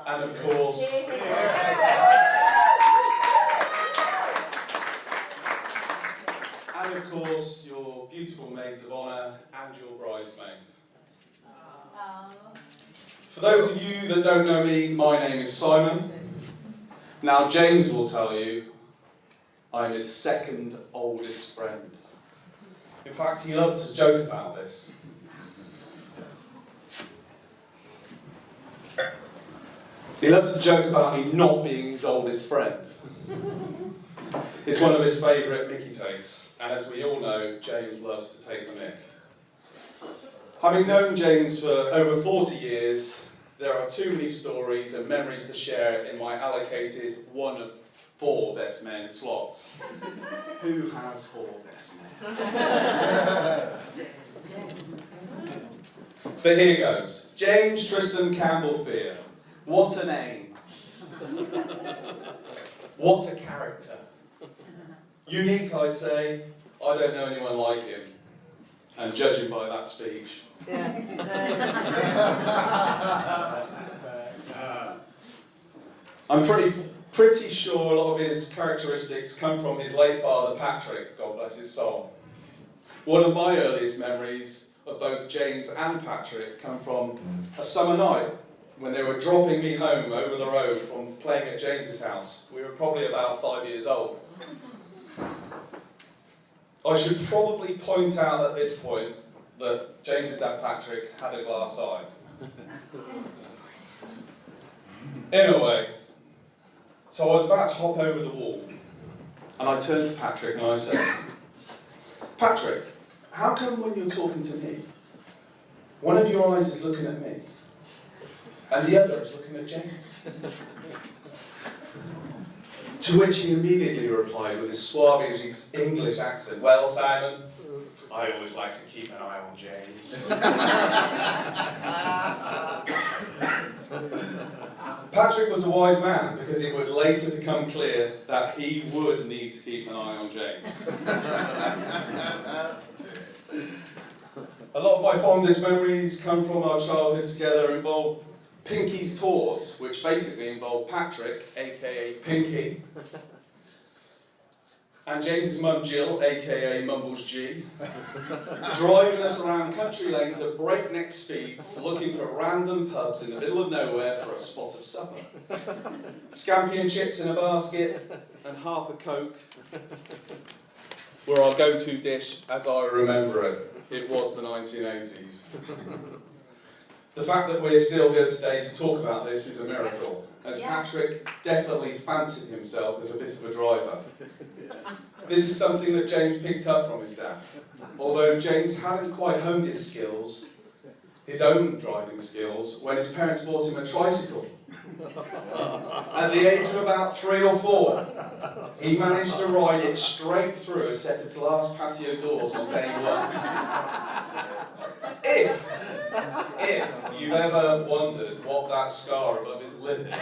And of course, your beautiful maids of honour and your bridesmaid. For those of you that don't know me, my name is Simon. Now James will tell you I'm his second oldest friend. In fact, he loves to joke about this. He loves to joke about me not being his oldest friend. It's one of his favourite Mickey takes, and as we all know, James loves to take the mick. Having known James for over 40 years, there are too many stories and memories to share in my allocated 1 of 4 best men slots. Who has 4 best men? But here goes. James Tristan Campbell Fear. What a name. What a character. Unique, I'd say. I don't know anyone like him. And judging by that speech. I'm pretty sure a lot of his characteristics come from his late father, Patrick, God bless his soul. One of my earliest memories of both James and Patrick come from a summer night when they were dropping me home over the road from playing at James's house. We were probably about 5 years old. I should probably point out at this point that James's dad Patrick had a glass eye. Anyway, so I was about to hop over the wall, and I turned to Patrick and I said, Patrick, how come when you're talking to me, one of your eyes is looking at me, and the other is looking at James? To which he immediately replied with his suave English accent, well, Simon, I always like to keep an eye on James. Patrick was a wise man because it would later become clear that he would need to keep an eye on James. A lot of my fondest memories come from our childhood together, involve Pinky's tours, which basically involve Patrick, aka Pinky, and James's mum Jill, aka Mumbles G, driving us around country lanes at breakneck speeds, looking for random pubs in the middle of nowhere for a spot of supper. Scampi and chips in a basket, and half a Coke were our go-to dish as I remember it. It was the 1980s. The fact that we're still here today to talk about this is a miracle, as Patrick definitely fancied himself as a bit of a driver. This is something that James picked up from his dad. Although James hadn't quite honed his skills, his own driving skills, when his parents bought him a tricycle. At the age of about 3 or 4, he managed to ride it straight through a set of glass patio doors on day 1. If you've ever wondered what that scar above his lip is,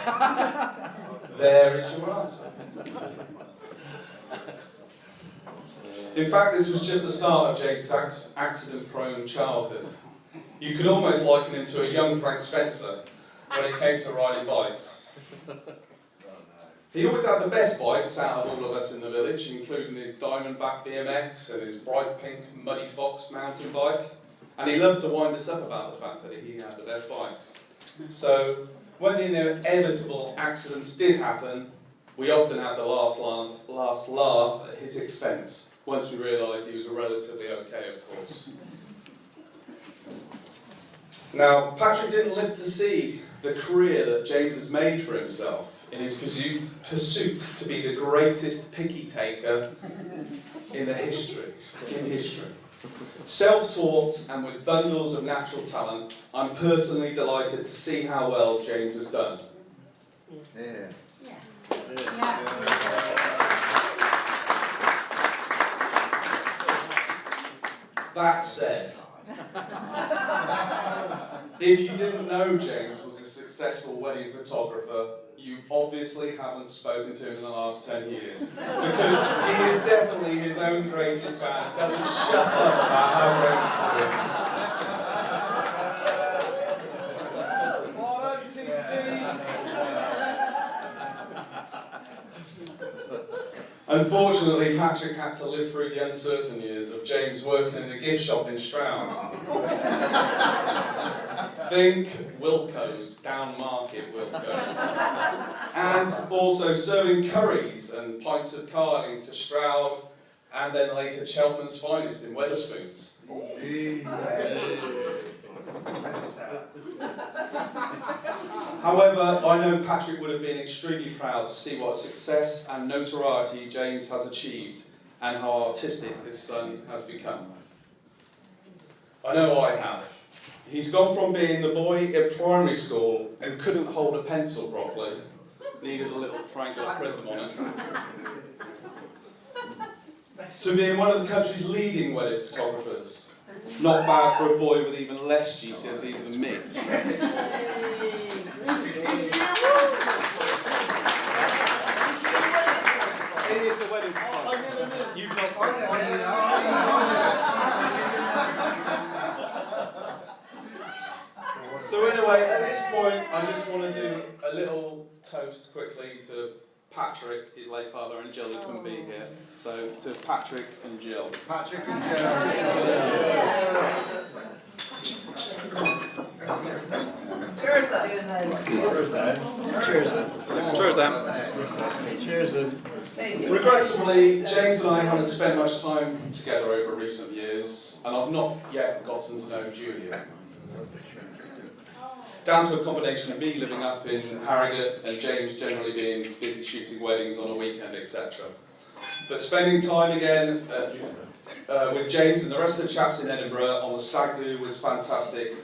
there is your answer. In fact, this was just the start of James' accident-prone childhood. You could almost liken him to a young Frank Spencer when it came to riding bikes. He always had the best bikes out of all of us in the village, including his Diamondback BMX and his bright pink Muddy Fox mountain bike. And he loved to wind us up about the fact that he had the best bikes. So, when the inevitable accidents did happen, we often had the last laugh at his expense, once we realised he was relatively okay, of course. Now, Patrick didn't live to see the career that James has made for himself in his pursuit to be the greatest picky taker in history. Self-taught and with bundles of natural talent, I'm personally delighted to see how well James has done. Yeah. That said, if you didn't know James was a successful wedding photographer, you obviously haven't spoken to him in the last 10 years. Because he is definitely his own greatest fan and doesn't shut up about how great he's doing. Unfortunately, Patrick had to live through the uncertain years of James working in a gift shop in Stroud. Think Wilco's, down market Wilco's. And also serving curries and pints of carling to Stroud, and then later Cheltenham's finest in Wetherspoons. However, I know Patrick would have been extremely proud to see what success and notoriety James has achieved and how artistic his son has become. I know I have. He's gone from being the boy at primary school who couldn't hold a pencil properly, needed a little triangular prism on it, to being one of the country's leading wedding photographers. Not bad for a boy with even less GCSEs than me. It is the wedding photographer. You've not So anyway, at this point, I just want to do a little toast quickly to Patrick, his late father, and Jill, who couldn't be here. So to Patrick and Jill. Patrick and Jill. Cheers, then. Cheers, then. Regrettably, James and I haven't spent much time together over recent years, and I've not yet gotten to know Julia. Down to a combination of me living up in Harrogate and James generally being busy shooting weddings on a weekend, etc. But spending time again with James and the rest of the chaps in Edinburgh on the stag do was fantastic.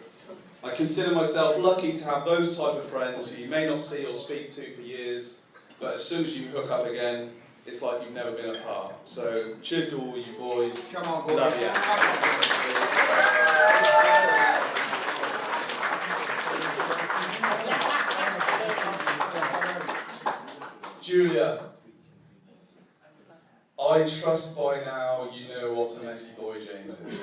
I consider myself lucky to have those type of friends who you may not see or speak to for years, but as soon as you hook up again, it's like you've never been apart. So cheers to all you boys. Come on, boys. Love you. Julia, I trust by now you know what a messy boy James is.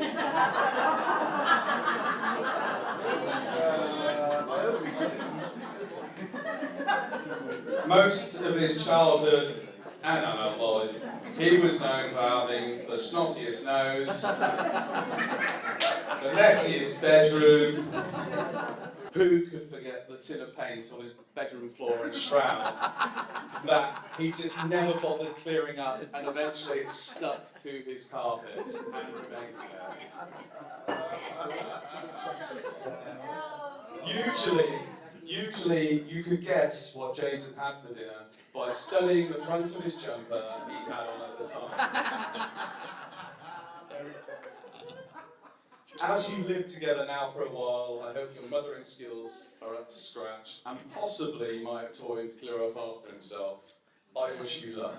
Most of his childhood and adult life, he was known for having the snottiest nose, the messiest bedroom. Who could forget the tin of paint on his bedroom floor and shroud that he just never bothered clearing up, and eventually it stuck to his carpet and remained there. Usually you could guess what James had had for dinner by studying the front of his jumper he had on at the time. As you've lived together now for a while, I hope your mothering skills are up to scratch, and possibly might have taught him to clear up after himself. I wish you luck.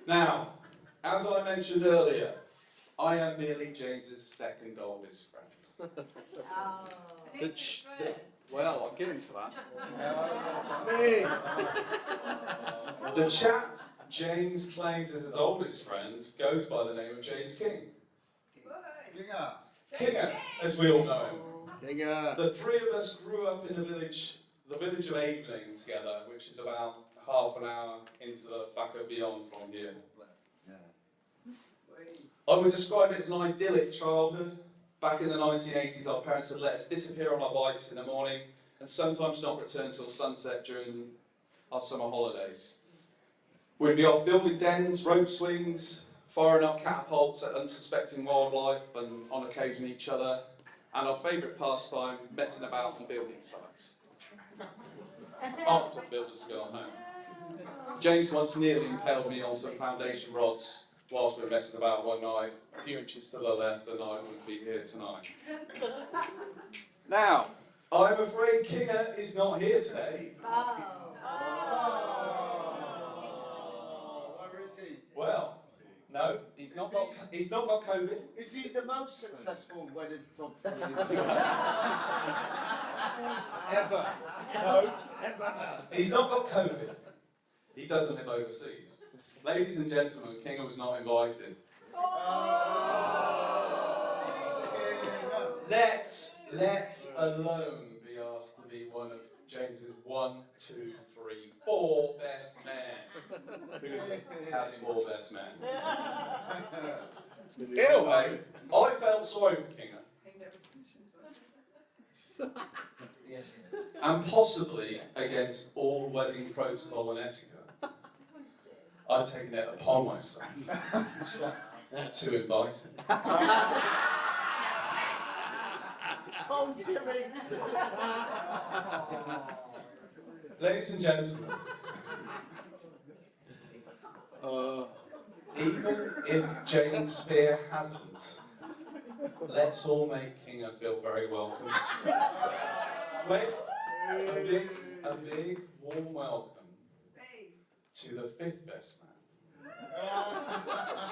Now, as I mentioned earlier, I am merely James's second oldest friend. Well, I'll get into that. The chap James claims as his oldest friend goes by the name of James King. Kinger, as we all know him. The three of us grew up in the village of Aveling together, which is about half an hour into the back of beyond from here. I would describe it as an idyllic childhood. Back in the 1980s, our parents would let us disappear on our bikes in the morning and sometimes not return till sunset during our summer holidays. We'd be off building dens, rope swings, firing up catapults at unsuspecting wildlife and on occasion each other, and our favourite pastime, messing about on building sites. After the builders had gone home. James once nearly impaled me on some foundation rods whilst we were messing about one night, a few inches to the left, and I wouldn't be here tonight. Now, I'm afraid Kinger is not here today. Where is he? Well, no, he's not got COVID. Is he the most successful wedding photographer ever? No, he's not got COVID. He doesn't live overseas. Ladies and gentlemen, Kinger was not invited. Let alone be asked to be one of James's 1, 2, 3, 4 best men. Who has 4 best men? In a way, I felt sorry for Kinger. And possibly against all wedding protocol and etiquette, I'd taken it upon myself to invite him. Oh, Jimmy! Ladies and gentlemen, even if James Spear hasn't, let's all make Kinger feel very welcome. Wait, a big warm welcome to the 5th best man,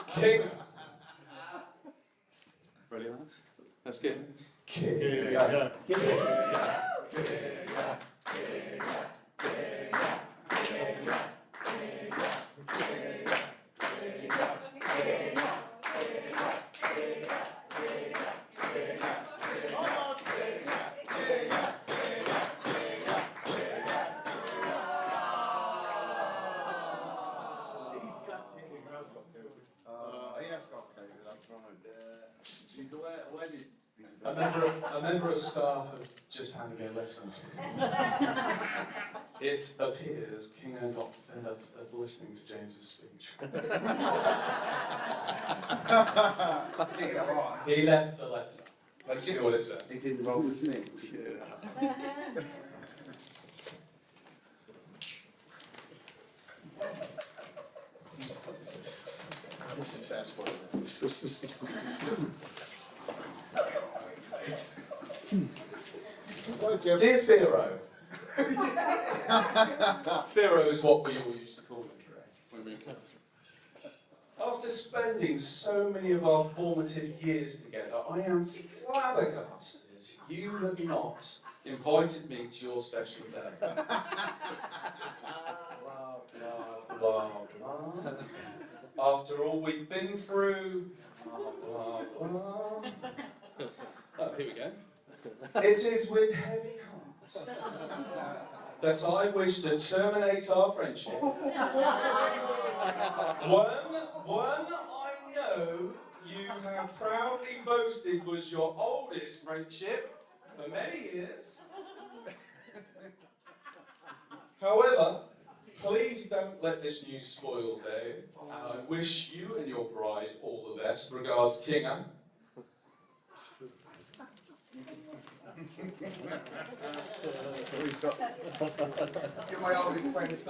Kinger. Brilliant. Let's get him. Kinger. He has got COVID, that's right. He's aware A member of staff have just handed me a letter. It appears Kinger got fed up of listening to James's speech. He left the letter. Let's see what it says. He didn't roll the snicks. This is fast forward. Dear Firo. Firo is what we all used to call him when we were kids. After spending so many of our formative years together, I am flabbergasted you have not invited me to your special day. Blah, blah, blah, blah. After all we've been through, blah, blah, blah. Oh, here we go. It is with heavy heart that I wish to terminate our friendship. One I know you have proudly boasted was your oldest friendship for many years. However, please don't let this news spoil the day, and I wish you and your bride all the best. Regards, Kinga.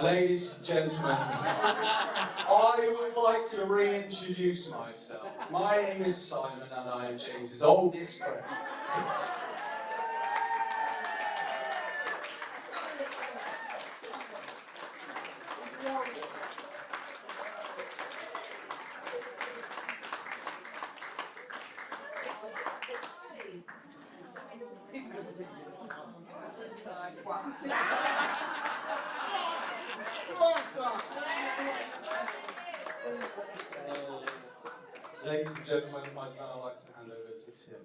Ladies and gentlemen, I would like to reintroduce myself. My name is Simon and I am James's oldest friend. Ladies and gentlemen, I'd now like to hand over to Tim.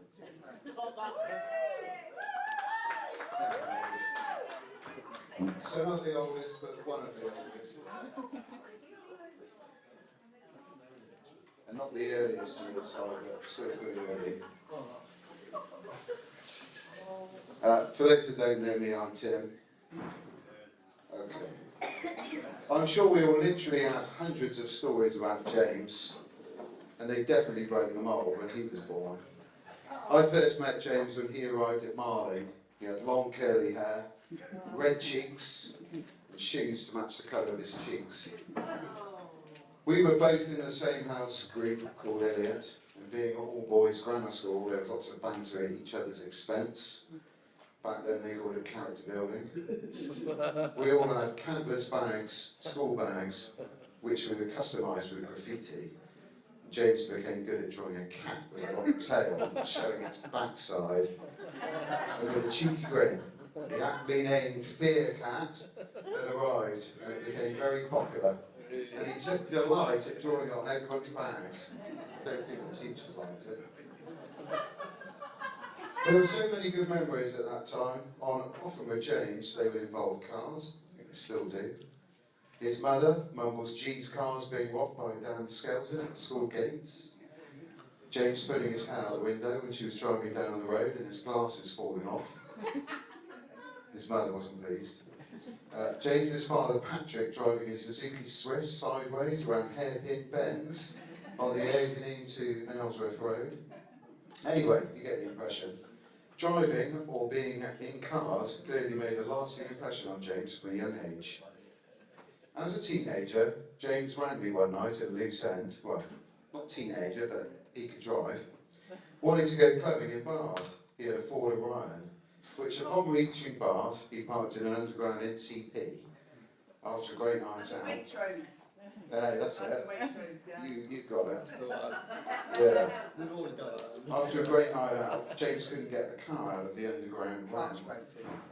So not the oldest, but one of the oldest. And not the earliest on the side, but still pretty early. For those that don't know me, I'm Tim. Okay. I'm sure we all literally have hundreds of stories about James, and they definitely broke the mould when he was born. I first met James when he arrived at Marley. He had long curly hair, red cheeks, and shoes to match the colour of his cheeks. We were both in the same house group called Elliot, and being all boys grammar school, there was lots of banter at each other's expense. Back then they called it character building. We all had canvas bags, school bags, which we would customise with graffiti. James became good at drawing a cat with a long tail, showing its backside, and with a cheeky grin. The aptly named Fear Cat had arrived, and it became very popular. And he took delight at drawing it on everyone's bags. I don't think the teachers liked it. There were so many good memories at that time. Often with James, they would involve cars. I think they still do. His mother mumbles G's cars being robbed by Dan Skelton at the school gates. James putting his hand out the window when she was driving down the road and his glasses falling off. His mother wasn't pleased. James's father Patrick driving his Suzuki Swift sideways around hairpin bends on the evening to Nailsworth Road. Anyway, you get the impression. Driving or being in cars clearly made a lasting impression on James from a young age. As a teenager, James rang me one night at a loose end. Well, not teenager, but he could drive. Wanting to go clubbing in Bath. He had a Ford Orion, which upon reaching Bath, he parked in an underground NCP. After a great night out. Waitrose. That's it. Waitrose, yeah. You got it. Yeah. After a great night out, James couldn't get the car out of the underground van.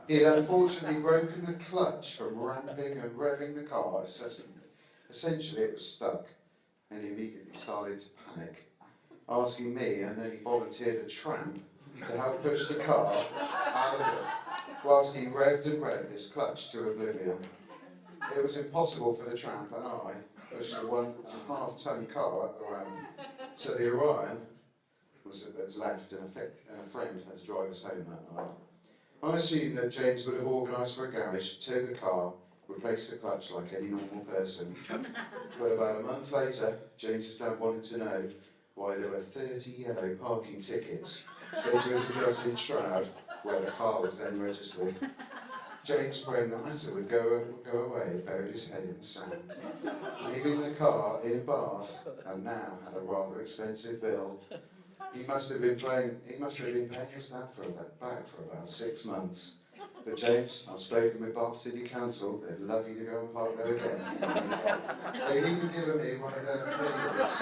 He had unfortunately broken the clutch from ramping and revving the car incessantly. Essentially, it was stuck, and he immediately started to panic, asking me, and then he volunteered a tramp to help push the car out of it, whilst he revved and revved his clutch to oblivion. It was impossible for the tramp and I to push a 1.5 ton car around, so the Orion was left and a friend had to drive us home that night. I assumed that James would have organised for a garage to tow the car, replace the clutch like any normal person. But about a month later, James's dad wanted to know why there were 30 yellow parking tickets so to his address in Stroud, where the car was then registered. James, praying the matter would go away, buried his head in the sand, leaving the car in Bath, and now had a rather expensive bill. He must have been paying his dad back for about 6 months. But James, I've spoken with Bath City Council, they'd love you to go and park there again. They've even given me one of their favourites,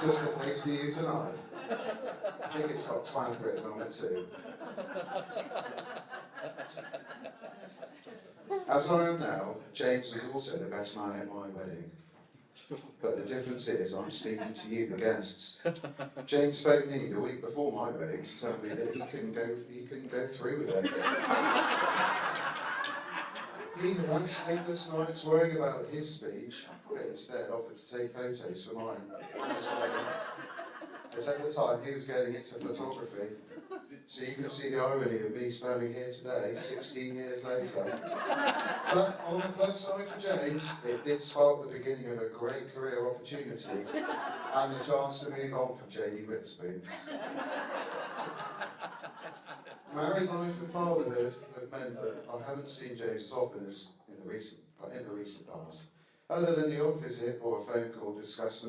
just a place for you tonight. think it's got twang written on it too. As I am now, James was also the best man at my wedding. But the difference is I'm speaking to you, the guests. James phoned me the week before my wedding to tell me that he couldn't go through with it. He had sleepless nights worrying about his speech, but instead offered to take photos for mine. As at the time he was getting into photography. So you can see the irony of me standing here today, 16 years later. But on the plus side for James, it did spark the beginning of a great career opportunity and the chance to move on from JD Witherspoon. Married life and fatherhood have meant that I haven't seen James as often as in the recent past. Other than the odd visit or a phone call to discuss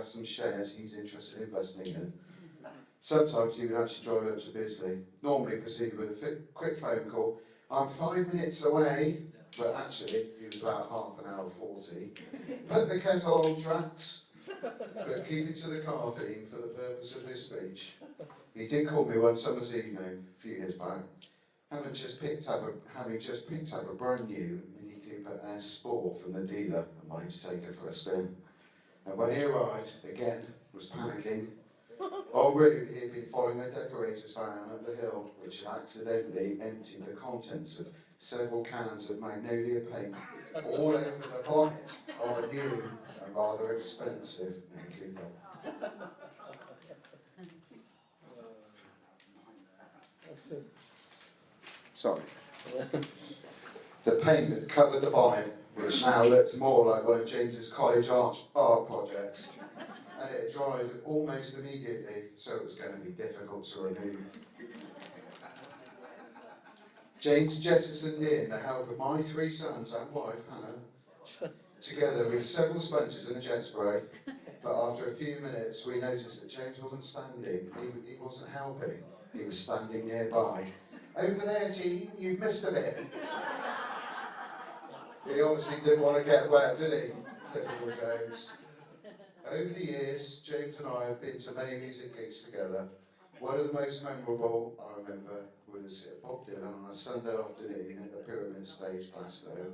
some shares he's interested in investing in. Sometimes he would actually drive up to Bisley, normally proceed with a quick phone call. I'm 5 minutes away, but actually he was about half an hour 40. Put the kettle on tracks, but keep it to the car theme for the purpose of this speech. He did call me one summer's evening, a few years back, having just picked up a brand new Mini Cooper S Sport from the dealer and wanting to take her for a spin. And when he arrived, again, was panicking. Already he had been following a decorator's van up the hill, which had accidentally emptied the contents of several cans of Magnolia paint all over the bonnet of a new and rather expensive Mini Cooper. Sorry. The paint that covered the bonnet, which now looked more like one of James's college art projects, and it had dried almost immediately, so it was going to be difficult to remove. James jettisoned in the help of my 3 sons and wife, Hannah, together with several sponges and a jet spray, but after a few minutes we noticed that James wasn't standing, he wasn't helping, he was standing nearby. Over there, team, you've missed a bit. He obviously didn't want to get wet, did he? Typical James. Over the years, James and I have been to many music gigs together. One of the most memorable, I remember, was at Bob Dylan on a Sunday afternoon at the Pyramid Stage, Glasgow.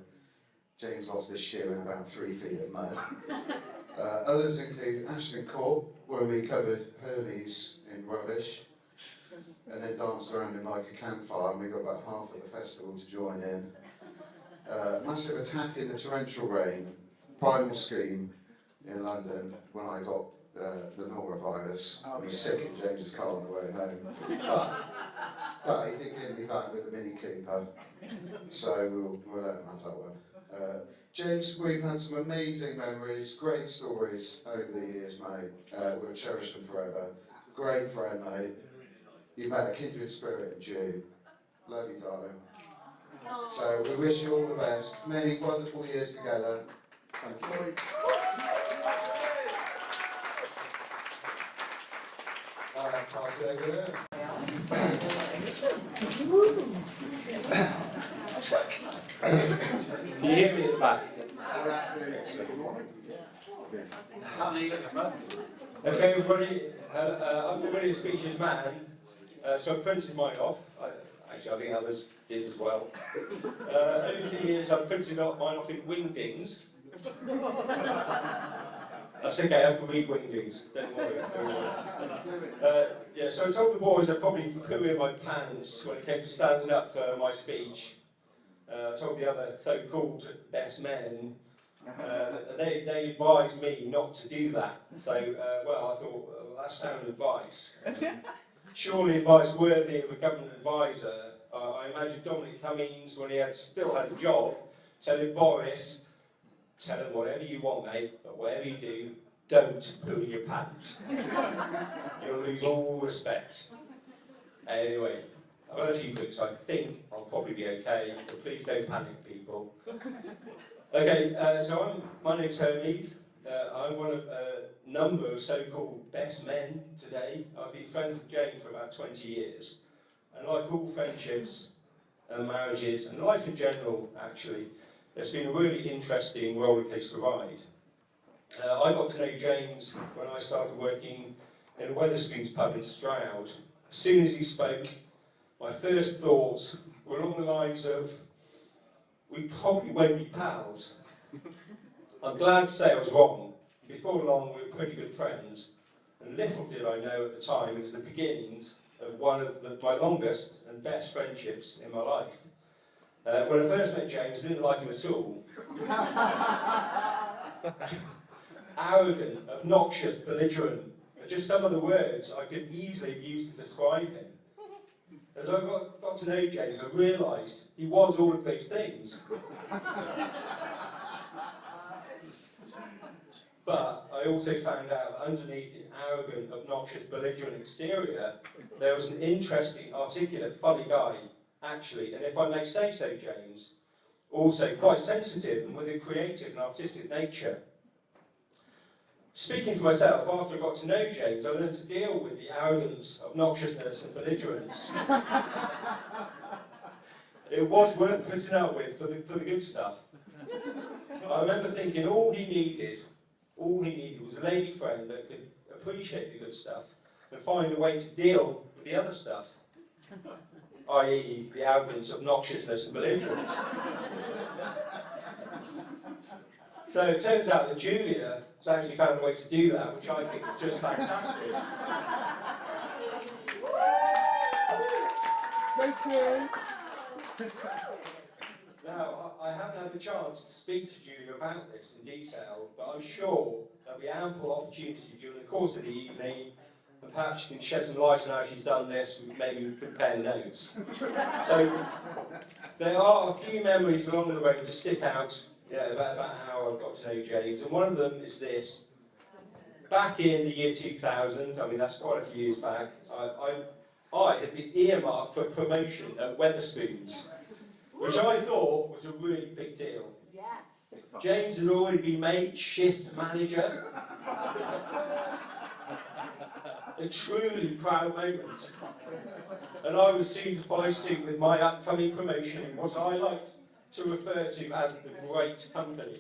James lost his shoe in about 3 feet of mud. Others include Ashton Court, where we covered Hermes in Rubbish, and then danced around him like a campfire, and we got about half of the festival to join in. Massive Attack in the Torrential Rain, Primal Scream in London when I got the norovirus. I was sick in James's car on the way home. But he did get me back with the Mini Cooper, so we'll let him have that one. James, we've had some amazing memories, great stories over the years, mate. We'll cherish them forever. Great friend, mate. You met a kindred spirit in Jew. Love you, darling. So we wish you all the best. Many wonderful years together. Thank you. Pass it over there. Can you hear me at the back? Okay, everybody, I'm the William Speeches man, so I printed mine off. Actually, I think others did as well. Over the years, I've printed mine off in wingdings. That's okay, I can read wingdings, don't worry. Yeah, so I told the boys I'd probably poo in my pants when it came to standing up for my speech. I told the other so-called best men, they advised me not to do that. So, well, I thought, well, that's sound advice. Surely advice worthy of a government advisor. I imagine Dominic Cummings, when he still had a job, telling Boris, tell him whatever you want, mate, but whatever you do, don't poo in your pants. You'll lose all respect. Anyway, I've had a few drinks, so I think I'll probably be okay, so please don't panic, people. Okay, so my name's Hermes. I'm one of a number of so-called best men today. I've been friends with Jane for about 20 years. And like all friendships and marriages, and life in general, actually, it's been a really interesting rollercoaster ride. I got to know James when I started working in a Wetherspoons pub in Stroud. As soon as he spoke, my first thoughts were along the lines of, we probably won't be pals. I'm glad to say I was wrong. Before long, we were pretty good friends, and little did I know at the time it was the beginnings of one of my longest and best friendships in my life. When I first met James, I didn't like him at all. Arrogant, obnoxious, belligerent are just some of the words I could easily have used to describe him. As I got to know James, I realised he was all of those things. But I also found out that underneath the arrogant, obnoxious, belligerent exterior, there was an interesting, articulate, funny guy, actually, and if I may say so, James, also quite sensitive and with a creative and artistic nature. Speaking for myself, after I got to know James, I learned to deal with the arrogance, obnoxiousness and belligerence. It was worth putting up with for the good stuff. I remember thinking all he needed was a lady friend that could appreciate the good stuff and find a way to deal with the other stuff, i.e. the arrogance, obnoxiousness and belligerence. So it turns out that Julia has actually found a way to do that, which I think is just fantastic. Thank you. Now, I haven't had the chance to speak to Julia about this in detail, but I'm sure there'll be ample opportunity during the course of the evening, and perhaps she can shed some light on how she's done this, maybe compare notes. So, there are a few memories along the way that stick out. Yeah, about how I got to know James, and one of them is this. Back in the year 2000, I mean that's quite a few years back, I had been earmarked for promotion at Wetherspoons, which I thought was a really big deal. Yes. James had already been made shift manager. A truly proud moment. And I was soon to follow suit with my upcoming promotion in what I like to refer to as the great company.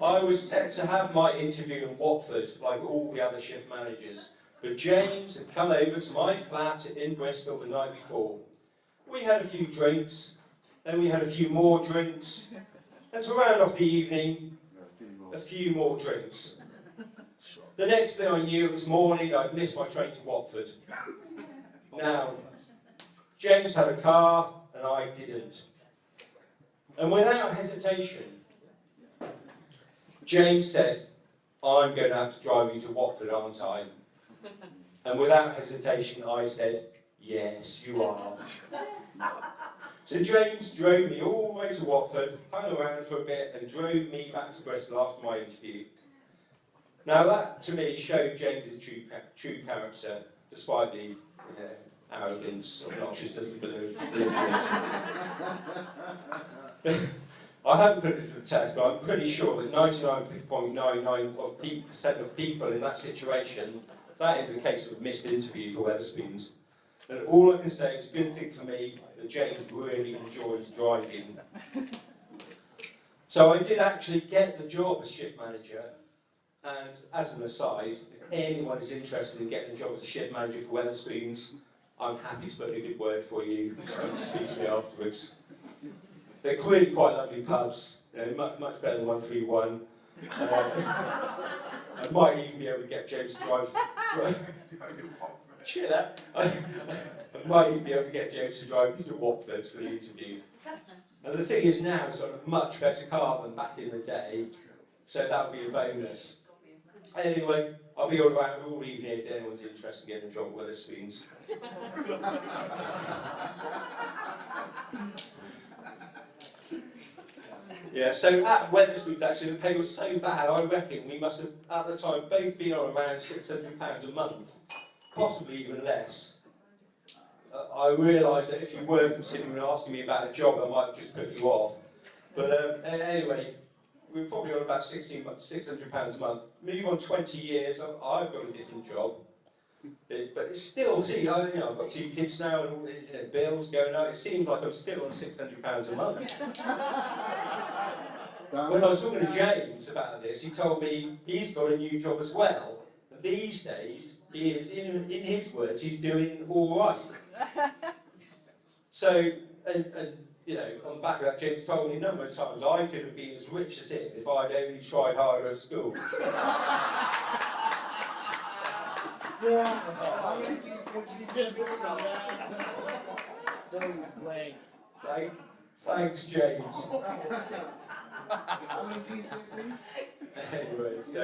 I was set to have my interview in Watford, like all the other shift managers, but James had come over to my flat in Bristol the night before. We had a few drinks, then we had a few more drinks, and to round off the evening, a few more drinks. The next thing I knew, it was morning, I'd missed my train to Watford. Now, James had a car, and I didn't. And without hesitation, James said, I'm going to have to drive you to Watford, aren't I? And without hesitation, I said, yes, you are. So James drove me all the way to Watford, hung around for a bit, and drove me back to Bristol after my interview. Now that, to me, showed James's true character, despite the arrogance, obnoxiousness, and belligerence. I haven't put it to the test, but I'm pretty sure that 99.99% of people in that situation, that is a case of missed interview for Wetherspoons. And all I can say is a good thing for me that James really enjoys driving. So I did actually get the job as shift manager, and as an aside, if anyone is interested in getting a job as a shift manager for Wetherspoons, I'm happy to put in a good word for you, so speak to me afterwards. They're clearly quite lovely pubs, much better than 131. I might even be able to get James to drive. Cheer that. I might even be able to get James to drive me to Watford for the interview. And the thing is now, it's on a much better car than back in the day, so that would be a bonus. Anyway, I'll be all around all evening if anyone's interested in getting a job at Wetherspoons. Yeah, so at Wetherspoons actually the pay was so bad, I reckon we must have at the time both been on around £600 a month, possibly even less. I realised that if you were considering asking me about a job, I might have just put you off. But anyway, we were probably on about £600 a month. Move on 20 years, I've got a different job. But it's still, see, I've got 2 kids now and all the bills going out. It seems like I'm still on £600 a month. When I was talking to James about this, he told me he's got a new job as well. And these days, he is, in his words, he's doing all right. So, and you know, on the back of that, James told me a number of times I could have been as rich as him if I'd only tried harder at school. Thanks, James. Anyway, so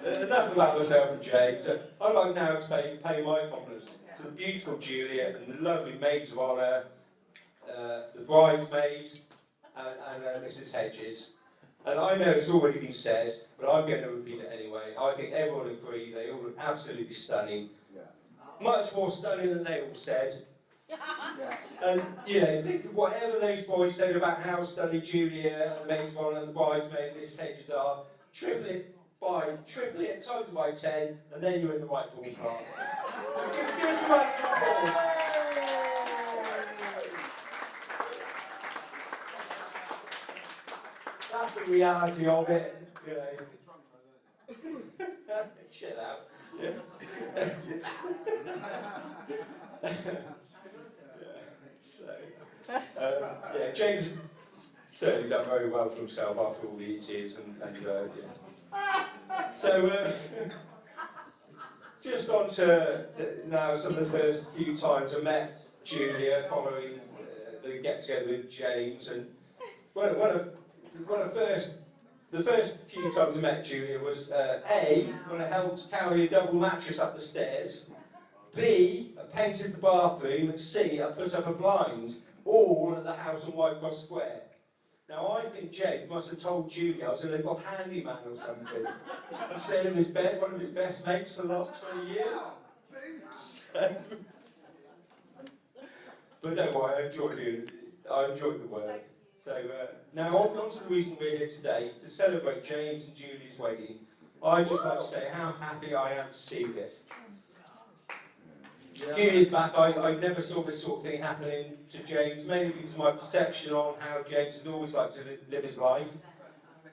enough about myself and James. I'd like now to pay my compliments to the beautiful Julia and the lovely maids of honour, the bridesmaids and Mrs. Hedges. And I know it's already been said, but I'm going to repeat it anyway. I think everyone agreed they all look absolutely stunning. Much more stunning than they all said. And, you know, think of whatever those boys said about how stunning Julia and the maids of honour and the bridesmaid and Mrs. Hedges are, triple it times by 10, and then you're in the right ballpark. Give us a round of applause. That's the reality of it, you know. Chill out. Yeah, James certainly done very well for himself after all these years, and yeah. So, just on to now some of the first few times I met Julia following the get-together with James, and the first few times I met Julia was A, when I helped carry a double mattress up the stairs, B, I painted the bathroom, and C, I put up a blind, all at the house on Whitecross Square. Now I think Jake must have told Julia I was a little handyman or something. I said in his bed, one of his best mates for the last 20 years. But don't worry, I enjoyed the work. So now on to the reason we're here today, to celebrate James and Julie's wedding. I'd just like to say how happy I am to see this. A few years back, I never saw this sort of thing happening to James, mainly because of my perception on how James has always liked to live his life.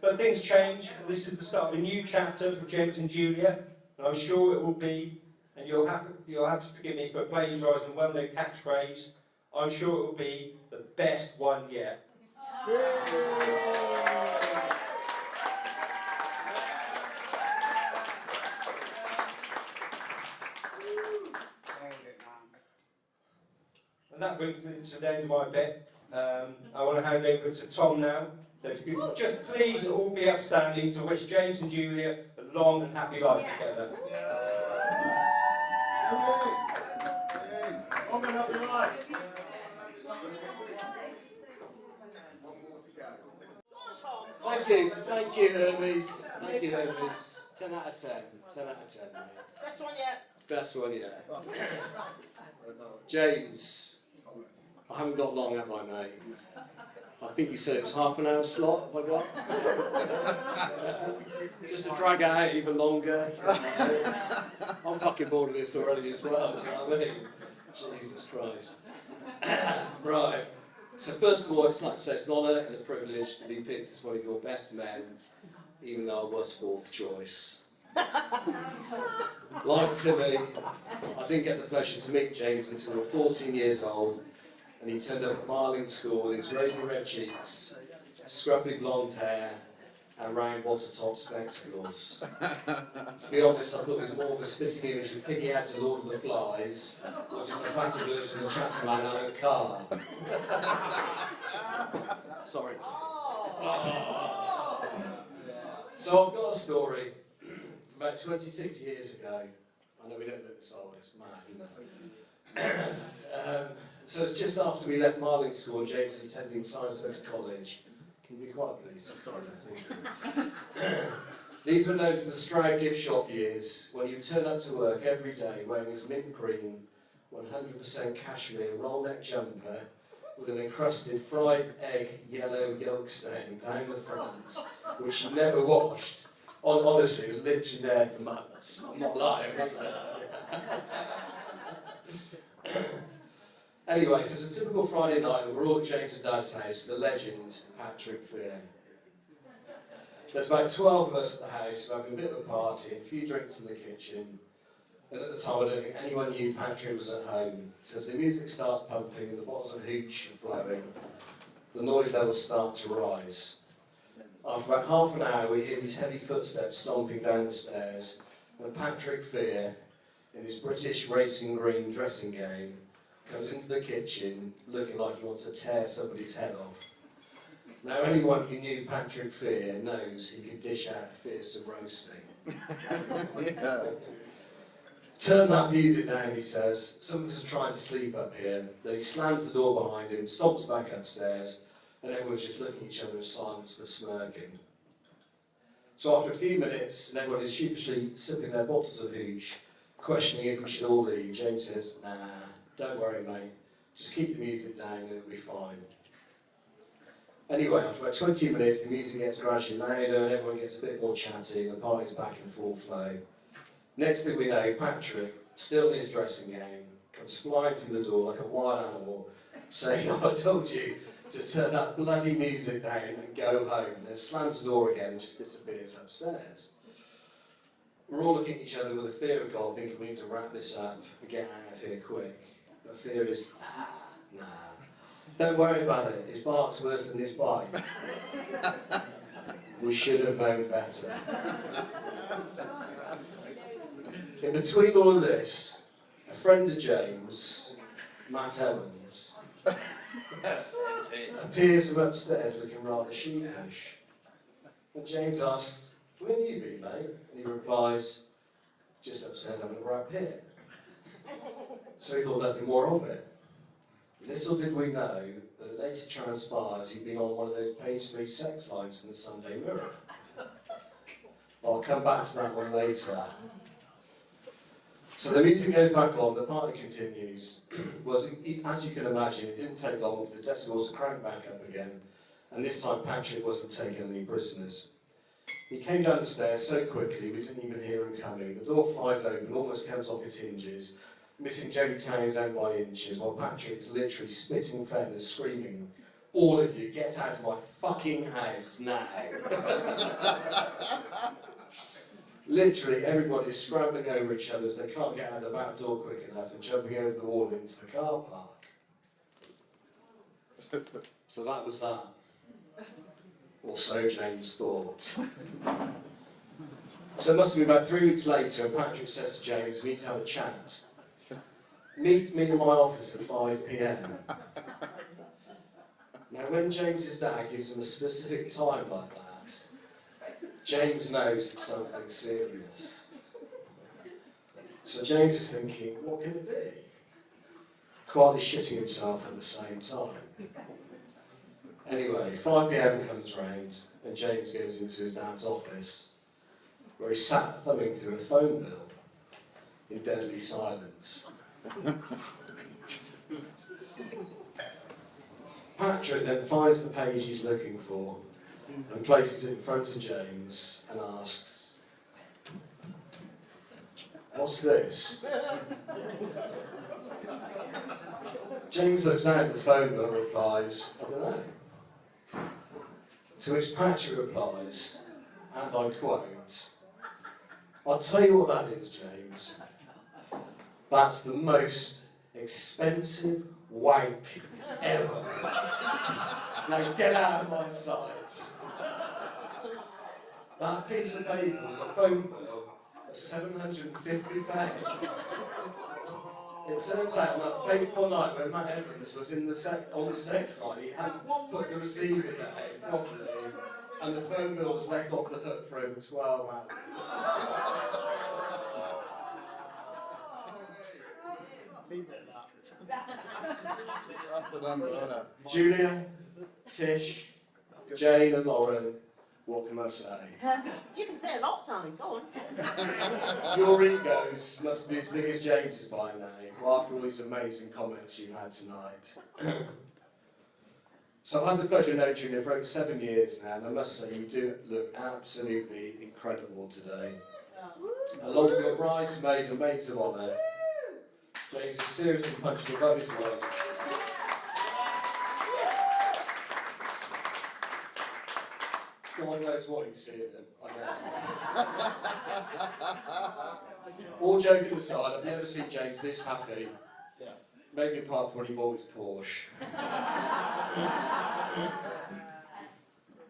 But things change, and this is the start of a new chapter for James and Julia, and I'm sure it will be, and you'll have to forgive me for plagiarising a well-known catchphrase, I'm sure it will be the best one yet. And that brings me to the end of my bit. I want to hand over to Tom now. So if you could just please all be upstanding to wish James and Julia a long and happy life together. Thank you, Hermes. Thank you, Hermes. 10 out of 10. 10 out of 10, mate. Best one yet. Best one yet. James, I haven't got long, have I, mate? I think you said it was half an hour slot, have I got? Just to drag it out even longer. I'm fucking bored of this already as well, do you know what I mean? Jesus Christ. Right. So first of all, I'd like to say it's an honour and a privilege to be picked as one of your best men, even though I was fourth choice. Like Timmy, I didn't get the pleasure to meet James until we were 14 years old, and he turned up at Marling School with his rosy red cheeks, scruffy blonde hair, and round water-top spectacles. To be honest, I thought it was more of a spitting image of Piggy out of Lord of the Flies, which is a fancy version of Chatting Man Alan Carr. Sorry. So I've got a story. About 26 years ago, I know we don't look this old, it's mad, isn't it? So it's just after we left Marling School and James was attending Science College. Can you be quiet, please? I'm sorry. Thank you. These were known for the Stroud gift shop years, when you turn up to work every day wearing his mint green, 100% cashmere roll-neck jumper with an encrusted fried egg yellow yolk stain down the front, which you never washed. Honestly, it was literally there for months. I'm not lying, was I? Anyway, so it's a typical Friday night, and we're all at James's dad's house, the legend, Patrick Fear. There's about 12 of us at the house, we're having a bit of a party, a few drinks in the kitchen, and at the time I don't think anyone knew Patrick was at home. So as the music starts pumping and the bottles of hooch are flowing, the noise levels start to rise. After about half an hour, we hear these heavy footsteps stomping down the stairs, and Patrick Fear, in his British racing green dressing gown, comes into the kitchen looking like he wants to tear somebody's head off. Now, anyone who knew Patrick Fear knows he could dish out fearsome roasting. Turn that music down, he says. Some of us are trying to sleep up here. Then he slams the door behind him, stomps back upstairs, and everyone's just looking at each other in silence but smirking. So after a few minutes, and everyone is sheepishly sipping their bottles of hooch, questioning if we should all leave, James says, "Nah, don't worry, mate. Just keep the music down and it'll be fine." Anyway, after about 20 minutes, the music gets gradually louder and everyone gets a bit more chatty and the party's back in full flow. Next thing we know, Patrick, still in his dressing gown, comes flying through the door like a wild animal, saying, "I told you to turn that bloody music down and go home." Then slams the door again and just disappears upstairs. We're all looking at each other with a fear of God, thinking we need to wrap this up and get out of here quick. But fear is, nah. Don't worry about it, his bark's worse than his bite. We should have known better. In between all of this, a friend of James, Matt Evans, appears from upstairs looking rather sheepish. And James asks, "Where have you been, mate?" And he replies, "Just upstairs having a rap here." So he thought nothing more of it. Little did we know that it later transpires he'd been on one of those page 3 sex lines in the Sunday Mirror. I'll come back to that one later. So the music goes back on, the party continues. Well, as you can imagine, it didn't take long for the decibels to crank back up again, and this time Patrick wasn't taking any prisoners. He came down the stairs so quickly we didn't even hear him coming. The door flies open, almost comes off its hinges, missing Jodie Townsend by inches, while Patrick's literally spitting feathers, screaming, "All of you, get out of my fucking house now!" Literally, everybody's scrambling over each other as they can't get out of the back door quick enough and jumping over the wall into the car park. So that was that. Or so James thought. So it must have been about 3 weeks later, and Patrick says to James, "We need to have a chat. Meet me in my office at 5 p.m. Now, when James's dad gives him a specific time like that, James knows it's something serious. So James is thinking, what can it be? Quietly shitting himself at the same time. Anyway, 5 p.m. comes round, and James goes into his dad's office, where he sat thumbing through a phone bill in deadly silence. Patrick then finds the page he's looking for and places it in front of James and asks, "What's this?" James looks down at the phone bill and replies, "I don't know." To which Patrick replies, and I quote, "I'll tell you what that is, James. That's the most expensive wank ever. Now get out of my sight." That piece of paper was a phone bill of £750. It turns out on that fateful night when Matt Evans was on the sex line, he hadn't put the receiver down properly, and the phone bill was left off the hook for over 12 hours. Julia, Tish, Jane and Lauren, what can I say? You can say a lot, darling. Go on. Your egos must be as big as James's by now, after all these amazing comments you've had tonight. So I've had the pleasure of knowing Julia for over 7 years now, and I must say you do look absolutely incredible today. Along with your bridesmaid and maids of honour, James is seriously punched above his weight. God knows what he's seeing them. All joking aside, I've never seen James this happy. Maybe apart from when he bought his Porsche.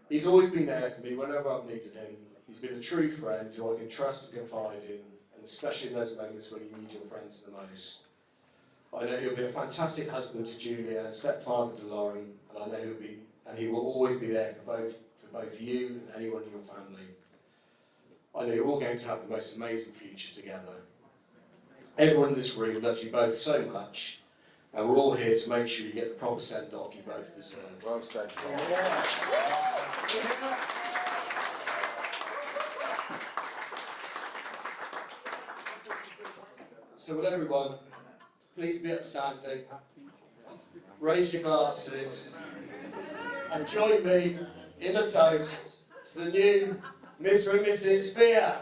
He's always been there for me whenever I've needed him. He's been a true friend who I can trust and confide in, and especially in those moments when you need your friends the most. I know he'll be a fantastic husband to Julia and stepfather to Lauren, and I know he will always be there for both you and anyone in your family. I know you're all going to have the most amazing future together. Everyone in this room loves you both so much, and we're all here to make sure you get the proper send-off you both deserve. Well said. So will everyone please be upstanding, raise your glasses, and join me in a toast to the new Mr. and Mrs. Fear.